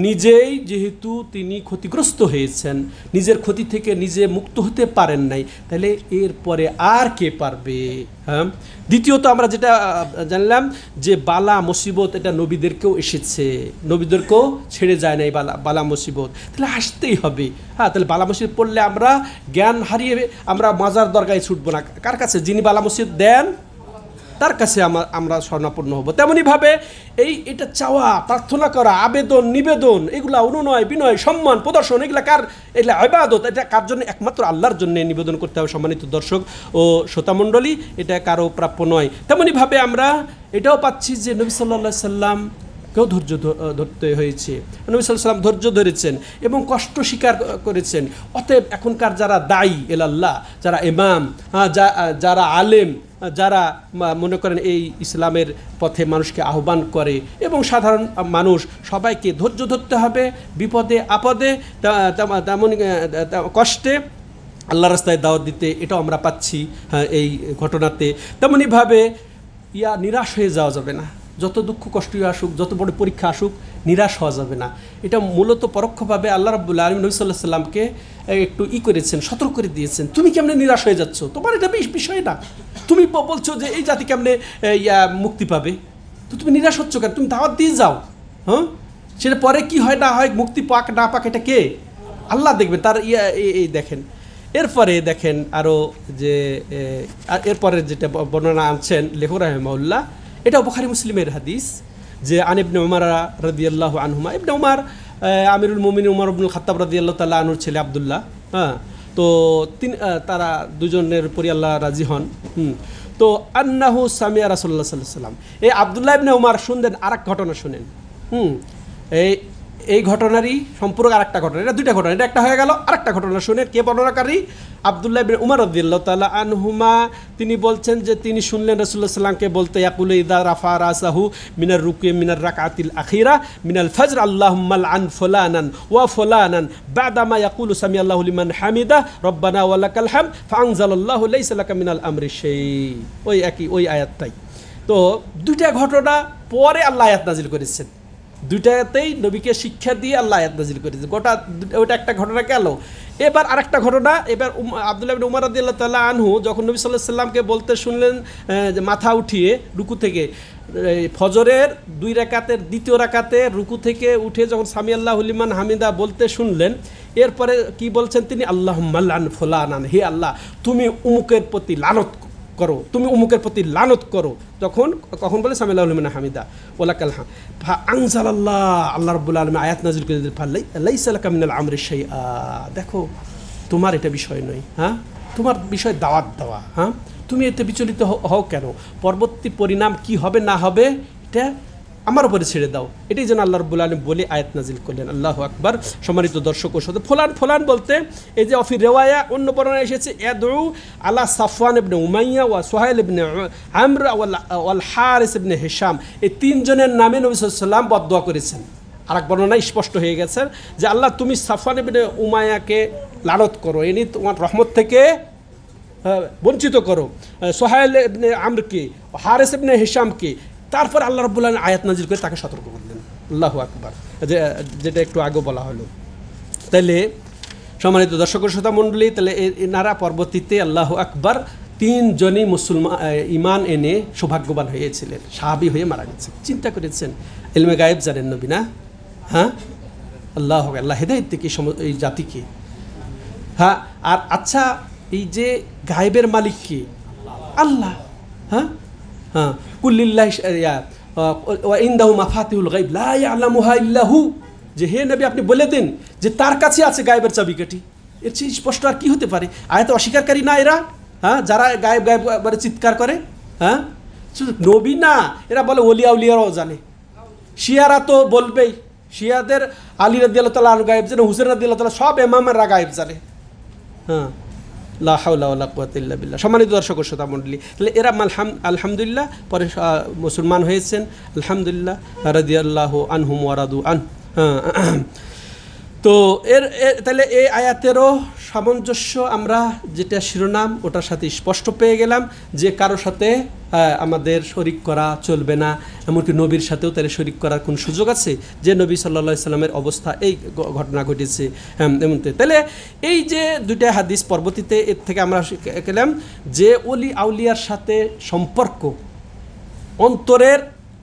নিজেই যেহেতু তিনি ক্ষতিগ্রস্ত হয়েছেন, নিজের ক্ষতি থেকে নিজে মুক্ত হতে পারেন নাই, তাহলে এরপরে আর কে পারবে? হ্যাঁ, দ্বিতীয়ত আমরা যেটা জানলাম যে বালা মুসিবত এটা নবীদেরকেও এসেছে, নবীদেরকেও ছেড়ে যায় নাই বালা মুসিবত, তাহলে আসতেই হবে। হ্যাঁ, তাহলে বালা মুসিবত পড়লে আমরা জ্ঞান হারিয়ে আমরা মাজার দরগায় ছুটবো না। কার কাছে? যিনি বালা মুসিবত দেন তার কাছে আমরা শরণাপন্ন হব। তেমনইভাবে এটা চাওয়া, প্রার্থনা করা, আবেদন নিবেদন, এগুলা অনুনয় বিনয় সম্মান প্রদর্শন, এগুলা ইবাদত। এটা কার জন্য? একমাত্র আল্লাহর জন্য নিবেদন করতে হবে। সম্মানিত দর্শক ও শ্রোতামণ্ডলী, এটা কারো প্রাপ্য নয়। তেমনইভাবে আমরা এটাও পাচ্ছি যে নবী সাল্লাল্লাহু আলাইহি সাল্লাম কেউ ধৈর্য ধরতে হয়েছে, নবী সাল্লাল্লাহু আলাইহি সাল্লাম ধৈর্য ধরেছেন এবং কষ্ট স্বীকার করেছেন। অতএব এখনকার যারা দায়ী ইলাল্লাহ, যারা ইমাম, যারা আলেম, যারা মনে করেন এই ইসলামের পথে মানুষকে আহ্বান করে, এবং সাধারণ মানুষ সবাইকে ধৈর্য ধরতে হবে বিপদে আপদে, তেমন কষ্টে আল্লাহর রাস্তায় দাওয়াত দিতে। এটাও আমরা পাচ্ছি এই ঘটনাতে। তেমনইভাবে নিরাশ হয়ে যাওয়া যাবে না। যত দুঃখ কষ্টই আসুক, যত বড় পরীক্ষা আসুক, নিরাশ হওয়া যাবে না। এটা মূলত পরোক্ষভাবে আল্লাহ রাব্বুল আলামিন নবী সাল্লাল্লাহু আলাইহি সাল্লামকে একটু করেছেন, সতর্ক করে দিয়েছেন। তুমি কেমনে নিরাশ হয়ে যাচ্ছ? তোমার এটা বিষয় না। তুমি বলছো যে এই জাতি কেমনে মুক্তি পাবে, তো তুমি নিরাশ হচ্ছ কেন? তুমি দাওয়াত দিয়ে যাও। হ্যাঁ, সেটা পরে কি হয় না হয়, মুক্তি পাক না পাক, এটা কে? আল্লাহ দেখবে। তার এই দেখেন, এরপরে দেখেন আরও যে এরপরে যেটা বর্ণনা আনছেন লেখক রাহিমাহুল্লাহ, এটা বুখারী মুসলিমের হাদিস যে আন ইবনে উমর রাদিয়াল্লাহু আনহুমা, ইবনে উমর আমিরুল মুমিনিন উমর ইবনুল খাত্তাব রাদিয়াল্লাহু তাআলা আনহুর ছেলে আব্দুল্লাহ। হ্যাঁ, তো তারা দুজনের পরি আল্লাহ রাজি হন। তো আন্নাহু সামিয়া রাসূলুল্লাহ সাল্লাল্লাহু আলাইহি ওয়াসাল্লাম, এই আব্দুল্লাহ ইবনে উমর শুনলেন আরেক ঘটনা শুনেন। এই ঘটনারই সম্পূর্ণ আরেকটা ঘটনা, এটা দুইটা ঘটনা, এটা একটা হয়ে গেল। আরেকটা ঘটনা শুনে কে বর্ণনাকারী? আব্দুল্লাহ ইবনে উমর রাদিয়াল্লাহু তাআলা আনহুমা, তিনি বলছেন যে তিনি শুনলেন রাসূলুল্লাহ সাল্লাল্লাহু আলাইহি ওয়াসাল্লামকে বলতে, ইয়াকুলু ইযা রাফা রাসাহু মিনার রুকুই মিনার রাকাতিল আখিরা মিনাল ফজর আল্লাহুম্মা আন ফুলানান ওয়া ফুলানান বাদামা ইয়াকুলু সামিআল্লাহু লিমান হামিদা রব্বানা ওয়া লাকাল হামদ ফাআনজালাল্লাহু লাইসা লাকা মিনাল আমরি শাই। ওই আয়াতটাই। তো দুইটা ঘটনা পরে আল্লাহ আয়াত নাজিল করেছেন, দুইটাতেই নবীকে শিক্ষা দিয়ে আল্লাহ আয়াত নাজিল করেছে। ওটা একটা ঘটনা গেল। এবার আরেকটা ঘটনা, এবার আব্দুল্লাহ ইবনে উমর রাদিয়াল্লাহু তাআলা আনহু যখন নবী সাল্লাল্লাহু আলাইহি সাল্লামকে বলতে শুনলেন যে মাথা উঠিয়ে রুকু থেকে, ফজরের 2 রাকাতের দ্বিতীয় রাকাতে রুকু থেকে উঠে যখন সামি আল্লাহু লিমান হামিদা বলতে শুনলেন, এরপরে কি বলছেন তিনি? আল্লাহুম্মা লান ফুলানান, হে আল্লাহ তুমি উমুকের প্রতি লানত করো, তুমি উমুকের প্রতি লানত করো। কখন বলে? সামি আল্লাহু লিমান হামিদা ওয়ালাকাল হামদ। ফাআনজালাল্লাহ, আল্লাহ রাব্বুল আলামিন আয়াত নাযিল করে দিলেন, লাইসা লাকা মিনাল আমরি শাইআ। দেখো, তোমার এটা বিষয় নয়। হ্যাঁ, তোমার বিষয় দাওয়াত দেওয়া। হ্যাঁ, তুমি এতে বিচলিত হও কেন? পরবর্তী পরিণাম কি হবে না হবে এটা আমার উপরে ছেড়ে দাও। এটাই যেন আল্লাহ রাব্বুল আলামিন বলে আয়াত নাজিল করলেন। আল্লাহু আকবার। সম্মানিত দর্শক ও শ্রোতা, ফলান বলতে এই যে অফি রেওয়ায়া অন্য বর্ণনা এসেছে ইয়াদউ আলা সাফওয়ান ইবনে উমাইয়া ওয়া সুহাইল ইবনে আমর ওয়াল হারিস ইবনে হিশাম, এই তিনজনের নামে নবী সাল্লাল্লাহু আলাইহি ওয়াসাল্লাম বদদুয়া করেছেন। আরেক বর্ণনায় স্পষ্ট হয়ে গেছে যে আল্লাহ তুমি সাফওয়ান ইবনে উমাইয়াকে লানত করো, এনি তোমার রহমত থেকে বঞ্চিত করো, সুহাইল ইবনে আমরকে, হারিস ইবনে হিশামকে। তারপর আল্লাহ রাব্বুল আলামিন আয়াত নাজিল করে তাকে সতর্ক করলেন। আল্লাহু আকবার, যেটা একটু আগে বলা হলো। তাইলে সম্মানিত দর্শক শ্রোতা মণ্ডলী, তাহলে এনারা পরবর্তীতে আল্লাহু আকবার 3 জনই মুসলমান ইমান এনে সৌভাগ্যবান হয়েছিলেন, সাহাবী হয়ে মারা গেছেন। চিন্তা করেছেন, ইলমে গায়েব জানেন নবী না? হ্যাঁ, আল্লাহ হেদায়েত থেকে এই জাতিকে। হ্যাঁ, আর আচ্ছা, এই যে গায়েবের মালিক কে? আল্লাহ। হ্যাঁ হ্যাঁ, কুল্লিল্লাহি ওয়া ইনদাহু মাফাতিহুল গায়ব লা ইয়ালামুহা ইল্লা হু, যে হে নবী আপনি বলে দিন যে তার কাছে আছে গায়েবের চাবিকাঠি। এর চেয়ে স্পষ্ট আর কি হতে পারে? আয়াত অস্বীকারী না এরা? হ্যাঁ, যারা গায়েব বলে চিৎকার করে। হ্যাঁ, শুধু নবী না, এরা বলে ওলিয়া উলিয়ারাও জানে। শিয়ারা তো বলবেই শিয়াদের আলী রাদিয়াল্লাহু তাআলা আনহু গায়েব জানে, হুসেন রাদিয়াল্লাহু তাআলা, সব ইমামরা গায়েব জানে। হ্যাঁ, লা হাওলা ওয়ালা কুওয়াতা ইল্লা বিল্লাহ। সম্মানিত দর্শক ও শ্রোতা মণ্ডলী, তাহলে এরা আলহামদুলিল্লাহ পরে মুসলমান হয়েছেন, আলহামদুলিল্লাহ, রাদিয়াল্লাহু আনহুম ওয়া রাদু আন। তো তাহলে এই আয়াতেরও সামঞ্জস্য আমরা যেটা শিরোনাম ওটার সাথে স্পষ্ট পেয়ে গেলাম যে কারো সাথে আমাদের শরিক করা চলবে না, এমনকি নবীর সাথেও তাহলে শরিক করার কোন সুযোগ আছে? যে নবী সাল্লাল্লাহু আলাইহি সাল্লামের অবস্থা এই ঘটনা ঘটেছে এমনতে। তাহলে এই যে দুইটা হাদিস পরবর্তীতে এর থেকে আমরা গেলাম যে ওলি আউলিয়ার সাথে সম্পর্ক, অন্তরের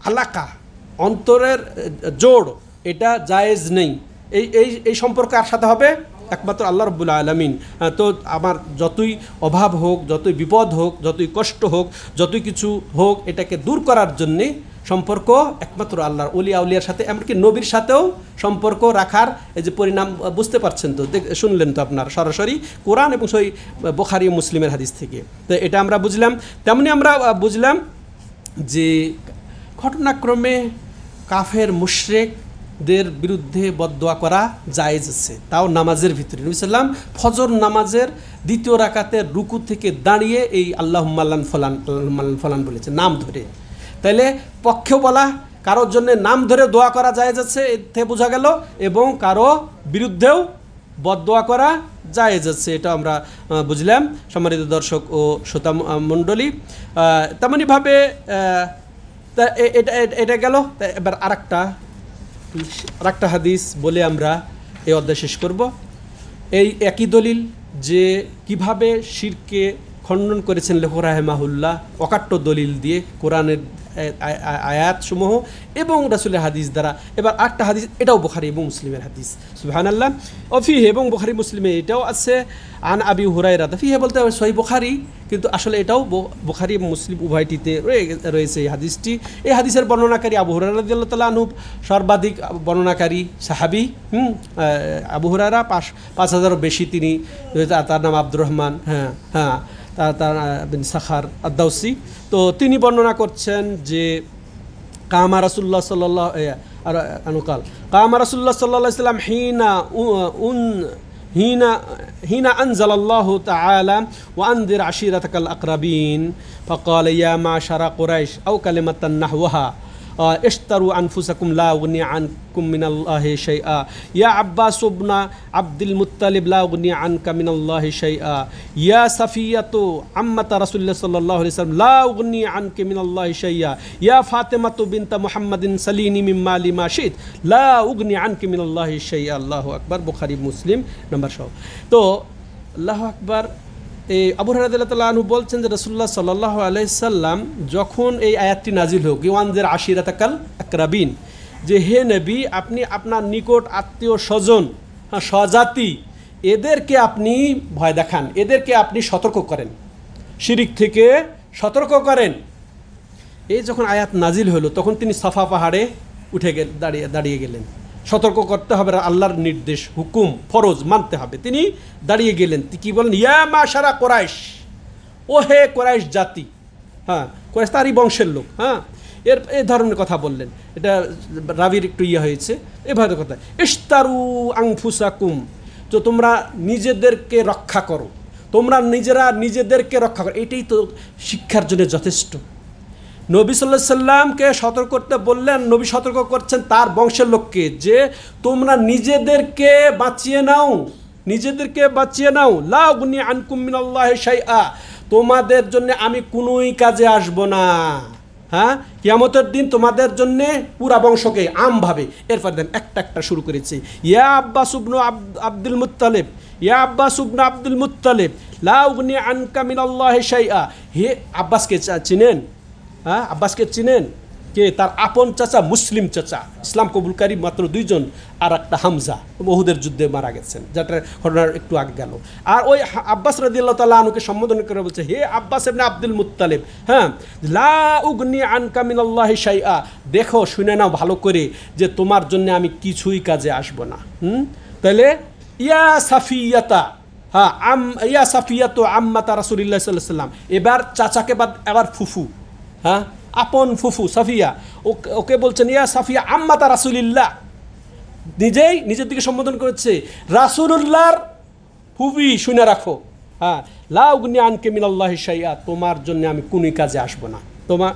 আলাকা, অন্তরের জোড়, এটা জায়েজ নেই। এই সম্পর্ক কার সাথে হবে? একমাত্র আল্লাহ রাব্বুল আলামিন। তো আমার যতই অভাব হোক, যতই বিপদ হোক, যতই কষ্ট হোক, যতই কিছু হোক, এটাকে দূর করার জন্যে সম্পর্ক একমাত্র আল্লাহর, ওলি আউলিয়ার সাথে, এমনকি নবীর সাথেও সম্পর্ক রাখার এই যে পরিণাম বুঝতে পারছেন তো, শুনলেন তো আপনার সরাসরি কোরআন এবং সহিহ বুখারী ও মুসলিমের হাদিস থেকে। তো এটা আমরা বুঝলাম। তেমনি আমরা বুঝলাম যে ঘটনাক্রমে কাফের মুশরিকদের বিরুদ্ধে বদদোয়া করা জায়েজ আছে, তাও নামাজের ভিতরে। নবী সাল্লাম ফজর নামাজের দ্বিতীয় রাকাতের রুকু থেকে দাঁড়িয়ে এই আল্লাহুম্মা লান ফলান ফলান বলেছে, নাম ধরে। তাইলে পক্ষেও বলা, কারোর জন্য নাম ধরে দোয়া করা জায়েজ আছে, এতে বোঝা গেল, এবং কারো বিরুদ্ধেও বদদোয়া করা জায়েজ আছে, এটা আমরা বুঝলাম। সম্মানিত দর্শক ও শ্রোতা মণ্ডলী, তেমনইভাবে এটা গেল। এবার আরেকটা হাদিস বলে আমরা এই অধ্যায় শেষ করব। এই একই দলিল যে কিভাবে শিরকে খণ্ডন করেছেন লেখক রাহিমাহুল্লাহ অকাট্য দলিল দিয়ে, কোরআনের আয়াতসমূহ এবং রাসূলের হাদিস দ্বারা। এবার আরেকটা হাদিস, এটাও বুখারী এবং মুসলিমের হাদিস, সুবহানাল্লাহ। ফিহে এবং বুখারী মুসলিমে এটাও আছে, আন আবি হুরায়রা। ফিহে বলতে হবে সহিহ বুখারী, কিন্তু আসলে এটাও বুখারী এবং মুসলিম উভয়টিতে রয়েছে এই হাদিসটি। এই হাদিসের বর্ণনাকারী আবু হুরায়রা রাদিয়াল্লাহু তাআলা আনহু, সর্বাধিক বর্ণনাকারী সাহাবী। আবু হুরায়রা ৫,০০০-এরও বেশি তিনি, তার নাম আব্দুর রহমান, তার বিন সাখার আদ-দাওসি। তো তিনি বর্ণনা করছেন যে কামা রাসূলুল্লাহ সাল্লাল্লাহু আলাইহি সাল্লাম হিনা আনজালাল্লাহু তাআলা ওয়া আনযির আশিরাতাকাল আকরাবিন ফাকালা ইয়া মাশারা কুরাইশ আও কালিমাতান নাহওয়াহা ইশতারু আনফুসাকুম লা উগনি আনকুম মিনাল্লাহি শাইআ ইয়া আব্বাস ইবনা আব্দুল মুত্তালিব লা উগনি আনকা মিনাল্লাহি শাইআ ইয়া সাফিয়াতু আম্মাতা রাসূলুল্লাহ সাল্লাল্লাহু আলাইহি ওয়াসাল্লাম লা উগনি আনকা মিনাল্লাহি শাইআ ইয়া ফাতিমাতু বিনতা মুহাম্মাদিন সালিনি মিম্মা লিমা শিত লা উগনি আনকা মিনাল্লাহি শাইআ। আল্লাহু আকবার। বুখারী মুসলিম নম্বর 100। তো আল্লাহু আকবার। এই আবু হুরায়রা রাদিয়াল্লাহু তাআলা আনহু বলছেন যে রাসূলুল্লাহ সাল্লাল্লাহু আলাইহি সাল্লাম যখন এই আয়াতটি নাজিল হোক, ওয়ানজির আশিরাতাকাল আকরাবিন, যে হে নবী, আপনি আপনার নিকট আত্মীয় স্বজন, স্বজাতি, এদেরকে আপনি ভয় দেখান, এদেরকে আপনি সতর্ক করেন, শিরিক থেকে সতর্ক করেন। এই যখন আয়াত নাজিল হলো তখন তিনি সাফা পাহাড়ে উঠে দাঁড়িয়ে গেলেন। সতর্ক করতে হবে, আল্লাহর নির্দেশ, হুকুম, ফরজ মানতে হবে। তিনি দাঁড়িয়ে গেলেন, কি বলেন? ইয়া মাশারা কুরাইশ, ও হে কুরাইশ জাতি। কুরাইশ তারই বংশের লোক। এই ধরনের কথা বললেন। এটা রাবির একটু হয়েছে এভাবে কথা। ইশতারু আনফুসাকুম, তো তোমরা নিজেদেরকে রক্ষা করো, তোমরা নিজেদেরকে রক্ষা করো। এটাই তো শিক্ষার জন্য যথেষ্ট। নবী সাল্লাল্লাহু আলাইহি সাল্লামকে সতর্ক করতে বললেন, নবী সতর্ক করছেন তার বংশের লোককে যে তোমরা নিজেদেরকে বাঁচিয়ে নাও, লা উগনি আনকুম মিনাল্লাহি শাইআ, তোমাদের জন্য আমি কোনোই কাজে আসব না। কিয়ামতের দিন তোমাদের জন্য পুরা বংশকে আমভাবে। এরপর দেন একটা শুরু করেছে, ইয়া আব্বাস ইবনু আব্দুল মুত্তালিব, ইয়া আব্বাস ইবনু আব্দুল মুত্তালিব লা উগনি আনকা মিনাল্লাহি শাইআ। হে আব্বাসকে চিনেন? আব্বাসকে চিনেন? কে? তার আপন চাচা, মুসলিম চাচা, ইসলাম কবুলকারী মাত্র 2 জন, আর একটা হামজা উহুদের যুদ্ধে মারা গেছেন, যেটার ঘটনার একটু আগে গেল। আর ওই আব্বাস রাদিয়াল্লাহু তাআলা আনহুকে সম্বোধন করে বলছে, হে আব্বাস ইবনে আব্দুল মুত্তালিব, লা উগনি আনকা মিনাল্লাহি শাইআ, দেখো শুনে নাও ভালো করে যে তোমার জন্য আমি কিছুই কাজে আসব না। তাহলে ইয়া সাফিয়াতা, ইয়া সাফিয়াতু আম্মাতা রাসূলুল্লাহ সাল্লাল্লাহু আলাইহি ওয়াসাল্লাম, এবার চাচাকে বাদ, এবার ফুফু, আপন ফুফু সাফিয়া, ওকে বলছেন ইয়া সাফিয়া আম্মাতা রাসূলিল্লাহ, নিজেই নিজের দিকে সম্বোধন করেছে, রাসূলুল্লাহর ফুফি শুনে রাখো, হ্যাঁ, লা উগনি আনকে মিনাল্লাহি শাইআ, তোমার জন্য আমি কোনই কাজে আসবো না। তোমার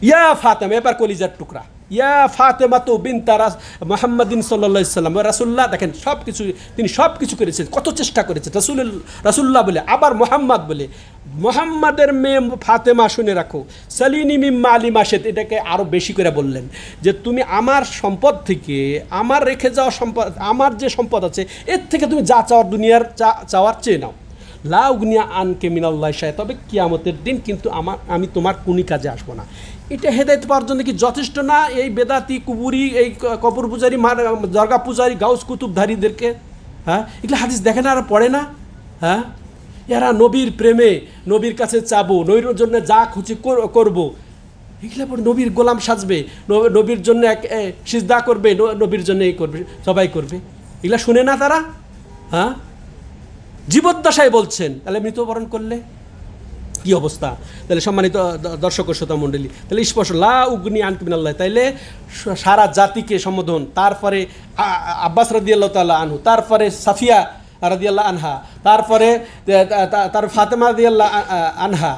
ইয়া ফাতেমা, এবার কলিজার টুকরা, ইয়া ফাতেমা তো বিনতা মুহাম্মাদিন সাল্লাল্লাহু আলাইহি সাল্লাম, রাসূলুল্লাহ দেখেন সব কিছু, তিনি সব কিছু করেছেন, কত চেষ্টা করেছেন, রাসূলুল্লাহ বলে, আবার মুহাম্মদ বলে, মুহাম্মাদের মেয়ে ফাতেমা শুনে রাখো, সালিনি মিম্মা আলি মাশেদ, এটাকে আরও বেশি করে বললেন যে তুমি আমার সম্পদ থেকে, আমার রেখে যাওয়া সম্পদ, আমার যে সম্পদ আছে এর থেকে তুমি যা চাওয়ার দুনিয়ার চাওয়ার চেয়ে নাও, লা উগনিয়া আনকে মিনাল্লাহি শাইআ, তবে কিয়ামতের দিন কিন্তু আমি তোমার কোনই কাজে আসবো না। এটা হেদায়েত পাওয়ার জন্য কি যথেষ্ট না? এই বেদাতি কুবুরি, এই কবর পূজারি, দরগা পূজারি, গাউস কুতুবধারীদেরকে, হ্যাঁ, এগুলো হাদিস দেখে না আর পড়ে না? হ্যাঁ, এরা নবীর প্রেমে, নবীর কাছে চাবো, নবীর জন্য যা খুশি করবো, এগুলো পরে নবীর গোলাম সাজবে, নবীর জন্য সিজদা করবে, নবীর জন্য এই করবে, সবাই করবে, এগুলা শুনে না তারা? হ্যাঁ, জীবদ্দশায় বলছেন, তাহলে মৃত্যুবরণ করলে কি অবস্থা? তাহলে সম্মানিত দর্শক ও শ্রোতা মণ্ডলী, তাহলে স্পষ্ট লা উগনি আনকা মিনাল্লাহ, তাইলে সারা জাতিকে সম্বোধন, তারপরে আব্বাস রাদিয়াল্লাহু তাআলা আনহু, তারপরে সাফিয়া রাদিয়াল্লাহু আনহা, তারপরে তার ফাতেমা রাদিয়াল্লাহু আনহা,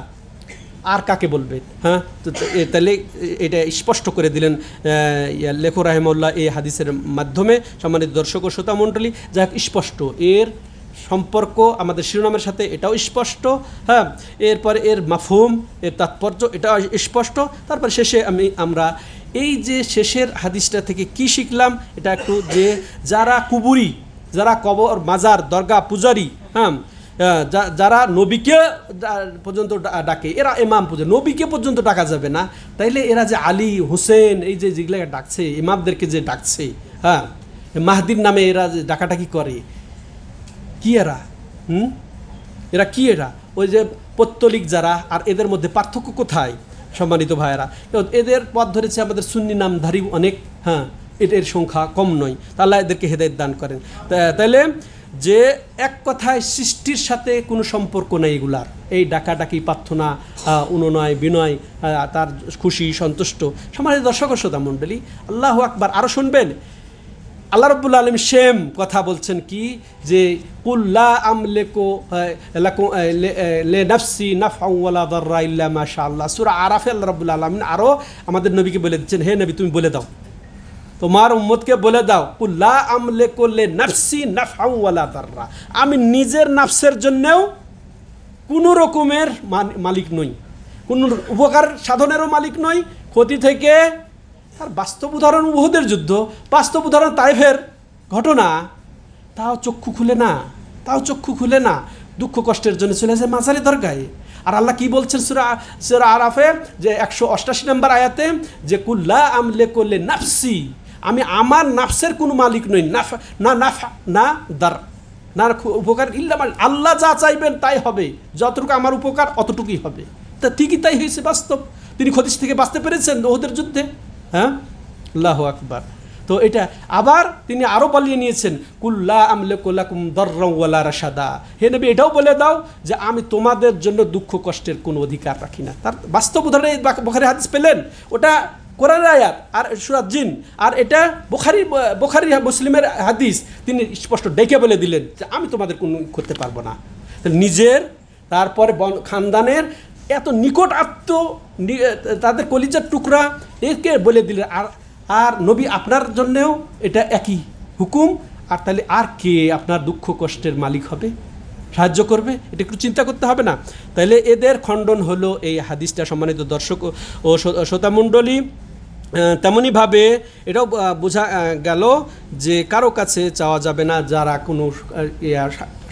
আর কাকে বলবে? হ্যাঁ, তো তাহলে এটা স্পষ্ট করে দিলেন লেখক রাহিমাহুল্লাহ এই হাদিসের মাধ্যমে। সম্মানিত দর্শক ও শ্রোতা মণ্ডলী, যাক স্পষ্ট এর সম্পর্ক আমাদের শিরোনামের সাথে, এটাও স্পষ্ট। হ্যাঁ, এরপরে এর মাফহুম, এর তাৎপর্য, এটাও স্পষ্ট। তারপর শেষে আমরা এই যে শেষের হাদিসটা থেকে কি শিখলাম, এটা একটু, যে যারা কুবুরি, যারা কবর, মাজার, দরগা পূজারি, হ্যাঁ, যারা নবীকে পর্যন্ত ডাকে, এরা ইমাম পূজা, নবীকে পর্যন্ত ডাকা যাবে না, তাইলে এরা যে আলী হুসেন এই যে যেগুলো ডাকছে, ইমামদেরকে যে ডাকছে, হ্যাঁ, মাহদির নামে এরা যে ডাকাডাকি করে, কি এরা? এরা কি? এরা ওই যে পত্তলিক যারা, আর এদের মধ্যে পার্থক্য কোথায় সম্মানিত ভাইয়েরা? এদের পথ ধরেছে আমাদের সুন্নি নামধারী অনেক, হ্যাঁ, এদের সংখ্যা কম নয়, আল্লাহ এদেরকে হেদায়েত দান করেন। তাইলে যে এক কথায় সৃষ্টির সাথে কোনো সম্পর্ক নেই এগুলার, এই ডাকাডাকি, প্রার্থনা, অনুনয় বিনয়, তার খুশি সন্তুষ্ট। সম্মানিত দর্শক ও শ্রোতা মণ্ডলী, আল্লাহু আকবার। আরও শুনবেন, আল্লাহ রাব্বুল আলামিন সেম কথা বলছেন কি, যে কুল লা আমলিকু লাকুম লিনাফসি নাফআ ওয়ালা দাররা ইল্লা মাশাআল্লাহ। সূরা আরাফে আল্লাহ রাব্বুল আলামিন আরও আমাদের নবীকে বলে দিচ্ছেন, হে নবী তুমি বলে দাও, তোমার উম্মতকে বলে দাও, কুল লা আমলিকু লিনাফসি নাফআ ওয়ালা দাররা, আমি নিজের নাফসের জন্যেও কোনো রকমের মালিক নই, কোনো উপকার সাধনেরও মালিক নই, ক্ষতি থেকে। আর বাস্তব উদাহরণ উহুদের যুদ্ধ, বাস্তব উদাহরণ তাইফের ঘটনা, তাও চক্ষু খুলে না, দুঃখ কষ্টের জন্য চলে যায় মাজারে দরগায়। আর আল্লাহ কি বলছেন সূরা আরাফে, যে 188 নম্বর আয়াতে, যে কুল লা আমলিকু লিনাফসি, আমি আমার নাফসের কোনো মালিক নই, না দার, না উপকার, ইল্লা আল্লাহ যা চাইবেন তাই হবে, যতটুকু আমার উপকার অতটুকুই হবে। তা ঠিকই তাই হয়েছে, বাস্তব। তিনি ক্ষতি থেকে বাঁচতে পেরেছেন উহুদের যুদ্ধে। হ্যাঁ, আল্লাহু আকবার। তো এটা আবার তিনি আরও বলিয়ে নিয়েছেন, কুল লা আমলিকু লাকুম দাররা ওয়ালা রাশাদা, হে নবী এটাও বলে দাও যে আমি তোমাদের জন্য দুঃখ কষ্টের কোনো অধিকার রাখি না। তার বাস্তব উদাহরণে বুখারী হাদিস পেলেন, ওটা কোরআনের আয়াত আর সূরা জিন, আর এটা বুখারী মুসলিমের হাদিস। তিনি স্পষ্ট ডেকে বলে দিলেন যে আমি তোমাদের কোনো করতে পারবো না। নিজের, তারপরে খানদানের এত নিকট তাদের কলিজার টুকরা, একে বলে দিলেন। আর নবী আপনার জন্যেও এটা একই হুকুম। আর তাহলে আর কে আপনার দুঃখ কষ্টের মালিক হবে, সাহায্য করবে? এটা একটু চিন্তা করতে হবে না? তাহলে এদের খণ্ডন হলো এই হাদিসটা। সম্মানিত দর্শক ও শ্রোতামণ্ডলী, তেমনইভাবে এটাও বোঝা গেল যে কারো কাছে চাওয়া যাবে না যারা কোনো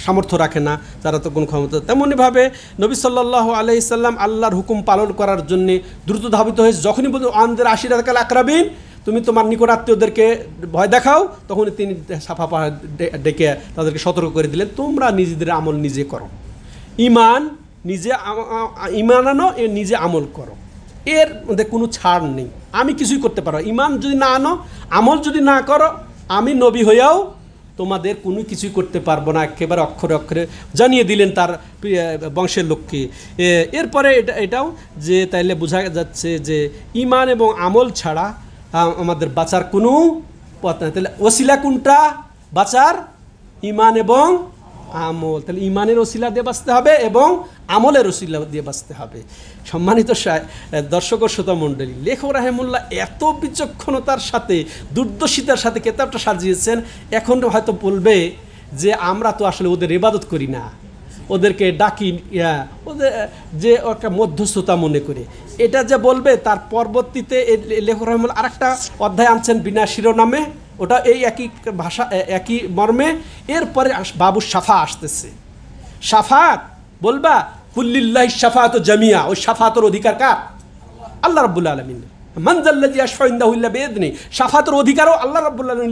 সামর্থ্য রাখে না, যারা তো কোনো ক্ষমতা। তেমনইভাবে নবী সাল্লাল্লাহু আলাইহি সাল্লাম আল্লাহর হুকুম পালন করার জন্যে দ্রুত ধাবিত হয়েছে। যখনই বলতো আনদের আশিরাতাল আকরাবিন, তুমি তোমার নিকট আত্মীয়দেরকে ভয় দেখাও, তখন তিনি সাফা পাহাড় ডেকে তাদেরকে সতর্ক করে দিলেন, তোমরা নিজেদের আমল নিজে করো, ইমান আনো, এ নিজে আমল করো, এর মধ্যে কোনো ছাড় নেই। আমি কিছুই করতে পারবো, ইমান যদি না আনো, আমল যদি না করো, আমি নবী হইয়াও তোমাদের কোনো কিছুই করতে পারবো না, একেবারে অক্ষরে অক্ষরে জানিয়ে দিলেন তার বংশের লোককে। এরপরে এটাও যে তাইলে বোঝা যাচ্ছে যে ইমান এবং আমল ছাড়া আমাদের বাঁচার কোনো পথ নাই। তাহলে ওসিলা কোনটা বাঁচার? ঈমান এবং আমল। তাহলে ঈমানের ওসিলা দিয়ে বাঁচতে হবে এবং আমলের ওসিলা দিয়ে বাঁচতে হবে। সম্মানিত দর্শক ও শ্রোতা মণ্ডলী, লেখক রাহিমাহুল্লাহ এত বিচক্ষণতার সাথে দুর্দশিতার সাথে কেতাবটা সাজিয়েছেন। এখন হয়তো বলবে যে আমরা তো আসলে ওদের ইবাদত করি না, ওদেরকে ডাকি, ওদের যে একটা মধ্যস্থতা মনে করে, এটা যে বলবে তার পরবর্তীতে লেখক রাহিমাহুল্লাহ আরেকটা অধ্যায় আনছেন বিনা শিরোনামে, ওটা এই একই ভাষা একই মর্মে। এরপরে বাবু সাফা আসতেছে। সাফাত বলবা কুল্লিল্লাহি শাফাআতু জামিয়া, ওই শাফাতের অধিকার কার? আল্লাহ রাব্বুল আলামিন। মান যাল্লাযী ইয়াশফাউ ইনদাহু ইল্লা বিইযনিহি, শাফাতের অধিকারও আল্লাহ রাব্বুল আলামিন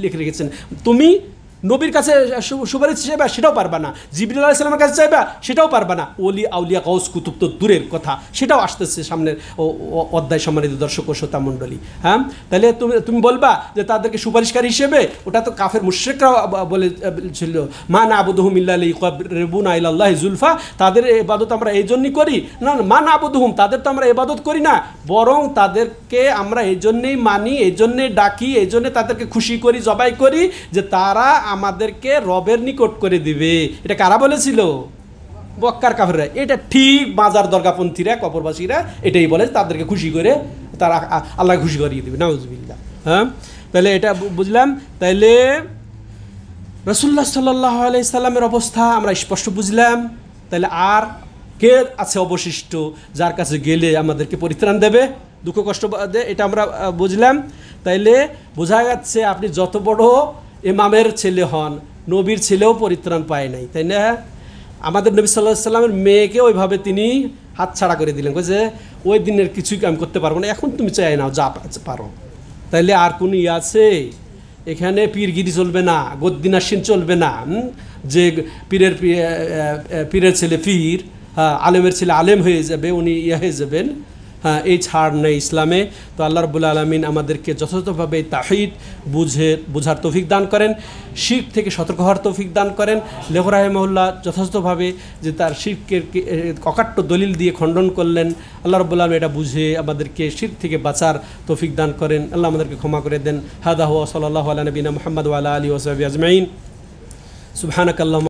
লিখে রেখেছেন। তুমি নবীর কাছে সুপারিশ চাইবা, সেটাও পারবা না। জিবরিল আলাইহিস সালামের কাছে চাইবা, সেটাও পারবা না। ওলি আউলিয়া গাউস কুতুব তো দূরের কথা, সেটাও আসতেছে সামনের অধ্যায়। সম্মানিত দর্শক ও শ্রোতা মণ্ডলী, হ্যাঁ, তাহলে তুমি বলবা যে তাদেরকে সুপারিশকারী হিসেবে, ওটা তো কাফের মুশরিকরা বলেছিল, মা না'বুদুহুম ইল্লা লিয়ুকাররিবুনা ইলাল্লাহি যুলফা, তাদের ইবাদত আমরা এই জন্যই করি না। মা না'বুদুহুম, তাদের তো আমরা ইবাদত করি না, বরং তাদেরকে আমরা এই জন্যেই মানি, এই জন্যেই ডাকি, এই জন্যে তাদেরকে খুশি করি, জবাই করি যে তারা আমাদেরকে রবের নিকট করে দিবে। এটা কারা বলেছিল? বক্কার কাফেররা। এটা ঠিক মাজার দরগাপন্থীরা, কবরবাসীরা এটাই বলে, তাদেরকে খুশি করে তারা আল্লাহ খুশি করিয়ে দেবে। নাউজুবিল্লাহ। হ্যাঁ, তাহলে এটা বুঝলাম। তাইলে রাসূলুল্লাহ সাল্লাল্লাহু আলাইহি সাল্লামের অবস্থা আমরা স্পষ্ট বুঝলাম। তাহলে আর কে আছে অবশিষ্ট যার কাছে গেলে আমাদেরকে পরিত্রাণ দেবে, দুঃখ কষ্ট দেবে? এটা আমরা বুঝলাম। তাইলে বোঝা যাচ্ছে আপনি যত বড় ইমামের ছেলে হন, নবীর ছেলেও পরিত্রাণ পায় নাই, তাই না? আমাদের নবী সাল্লাল্লাহু আলাইহি সাল্লামের মেয়েকে ওইভাবে তিনি হাতছাড়া করে দিলেন, যে ওই দিনের কিছুই আমি করতে পারবো না, এখন তুমি চাই নাও, যা পারো। তাইলে আর কোন আছে এখানে? পীরগিরি চলবে না, গদ্দিনাসীন চলবে না, যে পীরের ছেলে পীর, হ্যাঁ, আলেমের ছেলে আলেম হয়ে যাবে, উনি হয়ে যাবেন। হ্যাঁ, এই ছাড় নেই ইসলামে। তো আল্লাহ রাব্বুল আলামিন আমাদেরকে যথাযথভাবে তাওহীদ বুঝার তৌফিক দান করেন, শিরক থেকে সতর্ক হওয়ার তৌফিক দান করেন। লেখক রাহিমাহুল্লাহ যথাযথভাবে যে তার শিরকের অকাট্য দলিল দিয়ে খণ্ডন করলেন, আল্লাহ রাব্বুল আলামিন এটা বুঝে আমাদেরকে শিরক থেকে বাঁচার তৌফিক দান করেন। আল্লাহ আমাদেরকে ক্ষমা করে দেন। হাদা হুয়া সাল্লাল্লাহু আলা নবিনা মুহাম্মদ ওয়া আলা আলিহি ওয়া সাহবিহি আজমাইন। সুবহানাকাল্লাহুম্মা